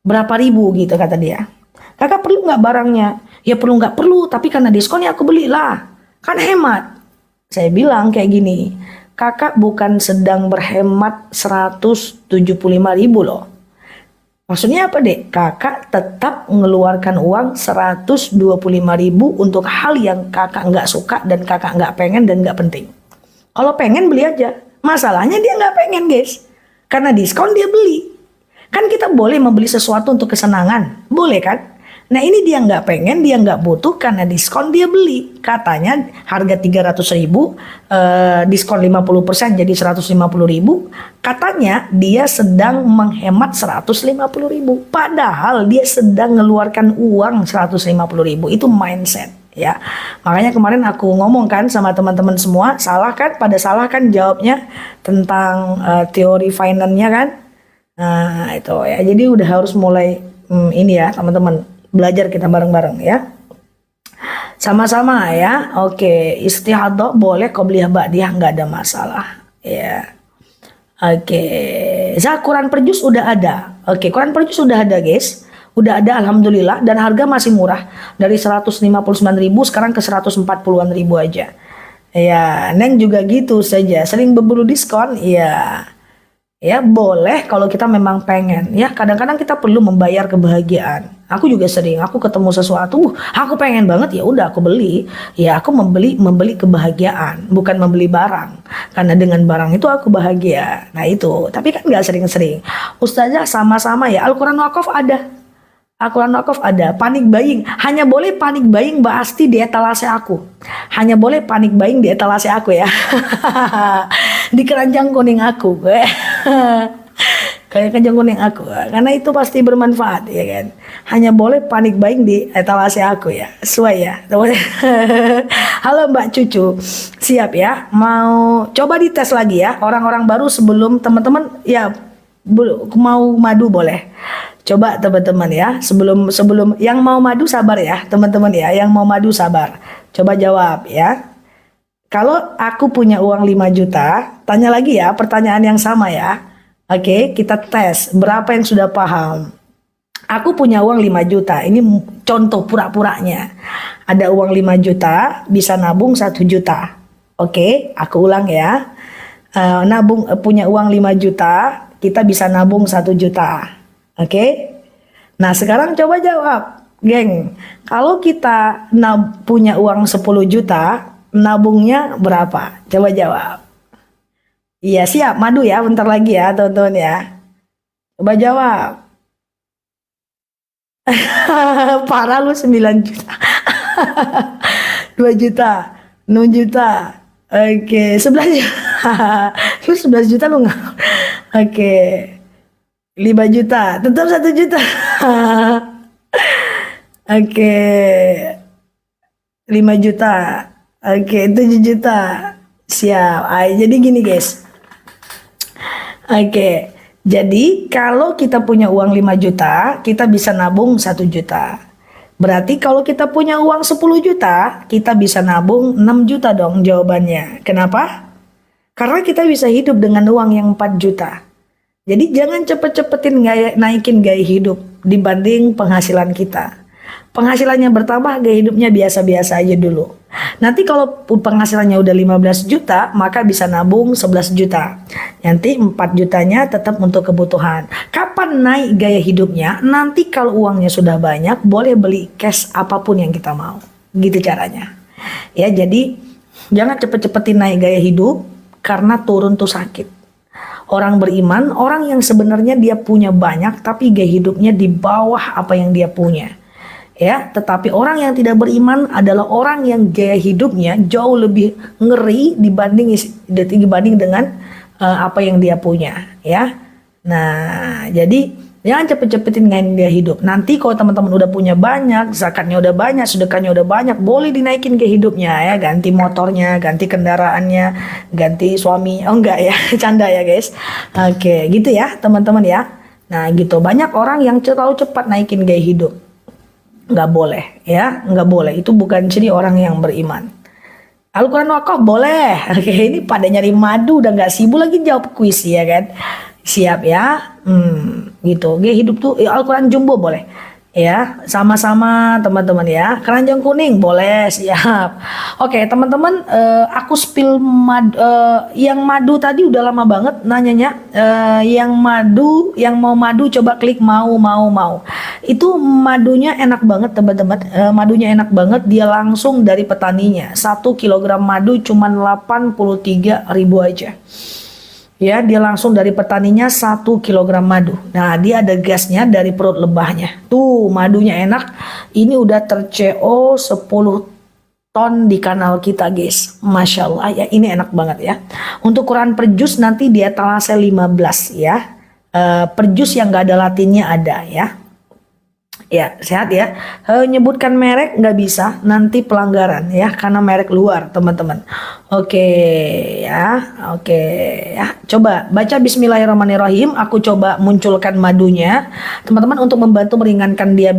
berapa ribu gitu kata dia. Kakak perlu nggak barangnya? Ya perlu nggak perlu, tapi karena diskon ya aku belilah. Kan hemat. Saya bilang kayak gini, kakak bukan sedang berhemat 175.000 loh. Maksudnya apa dek? Kakak tetap mengeluarkan uang 125.000 untuk hal yang kakak nggak suka dan kakak nggak pengen dan nggak penting. Kalau pengen beli aja, Masalahnya dia nggak pengen guys, karena diskon dia beli. Kan kita boleh membeli sesuatu untuk kesenangan, boleh kan? Nah ini dia nggak pengen, dia nggak butuh, karena diskon dia beli. Katanya harga 300.000, diskon 50% jadi 150.000. Katanya dia sedang menghemat 150.000. Padahal dia sedang mengeluarkan uang 150.000. Itu mindset ya. Makanya kemarin aku ngomong kan sama teman-teman semua, salah kan? Pada salah kan jawabnya tentang teori finance-nya kan? Nah itu ya. Jadi udah harus mulai ini ya teman-teman, belajar kita bareng-bareng ya. Sama-sama ya. Oke, istihadah boleh, qobliyah ba'diyah nggak ada masalah ya. Oke, Quran per juz udah ada. Oke, Quran per juz udah ada guys. Udah ada alhamdulillah, dan harga masih murah. Dari 159.000 sekarang ke 140-an ribu aja. Ya, Neng juga gitu saja. Sering berburu diskon, ya. Ya boleh kalau kita memang pengen ya, kadang-kadang kita perlu membayar kebahagiaan. Aku juga sering, aku ketemu sesuatu, aku pengen banget, ya udah aku beli. Ya aku membeli kebahagiaan, bukan membeli barang. Karena dengan barang itu aku bahagia. Nah itu, tapi kan nggak sering-sering. Ustazah sama-sama ya, Al-Quran Wakaf ada. Al-Quran Wakaf ada. Panik buying, hanya boleh panik buying pasti di etalase aku. Hanya boleh panik buying di etalase aku ya. Di keranjang kuning aku. Kayak keranjang kuning aku. Karena itu pasti bermanfaat ya kan. Hanya boleh panik buying di etalase aku ya. Sesuai ya. Halo Mbak Cucu. Siap ya. Mau coba dites lagi ya. Orang-orang baru sebelum teman-teman ya mau madu boleh. Coba teman-teman ya, sebelum yang mau madu sabar ya teman-teman ya, yang mau madu sabar. Coba jawab ya. Kalau aku punya uang 5 juta, tanya lagi ya pertanyaan yang sama ya. Oke, kita tes berapa yang sudah paham. Aku punya uang 5 juta, ini contoh pura-puranya. Ada uang 5 juta, bisa nabung 1 juta. Oke, aku ulang ya. Punya uang 5 juta, kita bisa nabung 1 juta. Oke, nah sekarang coba jawab, geng. Kalau kita punya uang 10 juta, nabungnya berapa? Coba jawab. Iya siap, madu ya, bentar lagi ya teman-teman ya. Coba jawab. Parah lu 9 juta. 2 juta, 6 juta. Oke, 11 juta. Lu 11 juta lu nggak? Oke. 5 juta, tetap 1 juta. Oke. 5 juta. Oke, 7 juta. Siap. Jadi gini guys. Oke. Jadi kalau kita punya uang 5 juta, kita bisa nabung 1 juta. Berarti kalau kita punya uang 10 juta, kita bisa nabung 6 juta dong jawabannya. Kenapa? Karena kita bisa hidup dengan uang yang 4 juta. Jadi jangan cepet-cepetin naikin gaya hidup dibanding penghasilan kita. Penghasilannya bertambah, gaya hidupnya biasa-biasa aja dulu. Nanti kalau penghasilannya udah 15 juta, maka bisa nabung 11 juta. Nanti 4 jutanya tetap untuk kebutuhan. Kapan naik gaya hidupnya? Nanti kalau uangnya sudah banyak, boleh beli cash apapun yang kita mau. Gitu caranya. Ya, jadi jangan cepet-cepetin naik gaya hidup, karena turun tuh sakit. Orang beriman, orang yang sebenarnya dia punya banyak tapi gaya hidupnya di bawah apa yang dia punya. Ya, tetapi orang yang tidak beriman adalah orang yang gaya hidupnya jauh lebih ngeri dibanding dengan apa yang dia punya, ya. Nah, jadi jangan cepet-cepetin ngain gaya hidup. Nanti kalau teman-teman udah punya banyak, zakatnya udah banyak, sedekahnya udah banyak, boleh dinaikin gaya hidupnya ya, ganti motornya, ganti kendaraannya, ganti suami. Oh enggak ya, canda ya guys. Oke, gitu ya teman-teman ya. Nah gitu, banyak orang yang terlalu cepat naikin gaya hidup. Nggak boleh ya, nggak boleh. Itu bukan ciri orang yang beriman. Al-Quran Wakaf boleh. Oke, ini pada nyari madu udah nggak sibuk lagi jawab kuis ya kan. Siap ya, gitu. Gaya hidup tuh Al-Quran Jumbo boleh, ya. Sama-sama teman-teman ya. Keranjang kuning boleh, siap. Oke teman-teman, aku spill yang madu tadi udah lama banget nanyanya. Yang mau madu coba klik mau. Itu madunya enak banget teman-teman. Madunya enak banget, dia langsung dari petaninya. 1 kilogram madu cuman 83.000 aja. Ya, dia langsung dari petaninya 1 kilogram madu. Nah, dia ada gasnya dari perut lebahnya. Tuh, madunya enak. Ini udah ter-CO 10 ton di kanal kita, guys. Masya Allah ya, ini enak banget ya. Untuk ukuran per jus nanti dia etalase 15 ya. Per jus yang gak ada latinnya ada ya. Ya, sehat ya. Nyebutkan merek nggak bisa, nanti pelanggaran ya, karena merek luar, teman-teman. Oke ya, oke ya. Coba baca Bismillahirrahmanirrahim. Aku coba munculkan madunya, teman-teman, untuk membantu meringankan diabetes.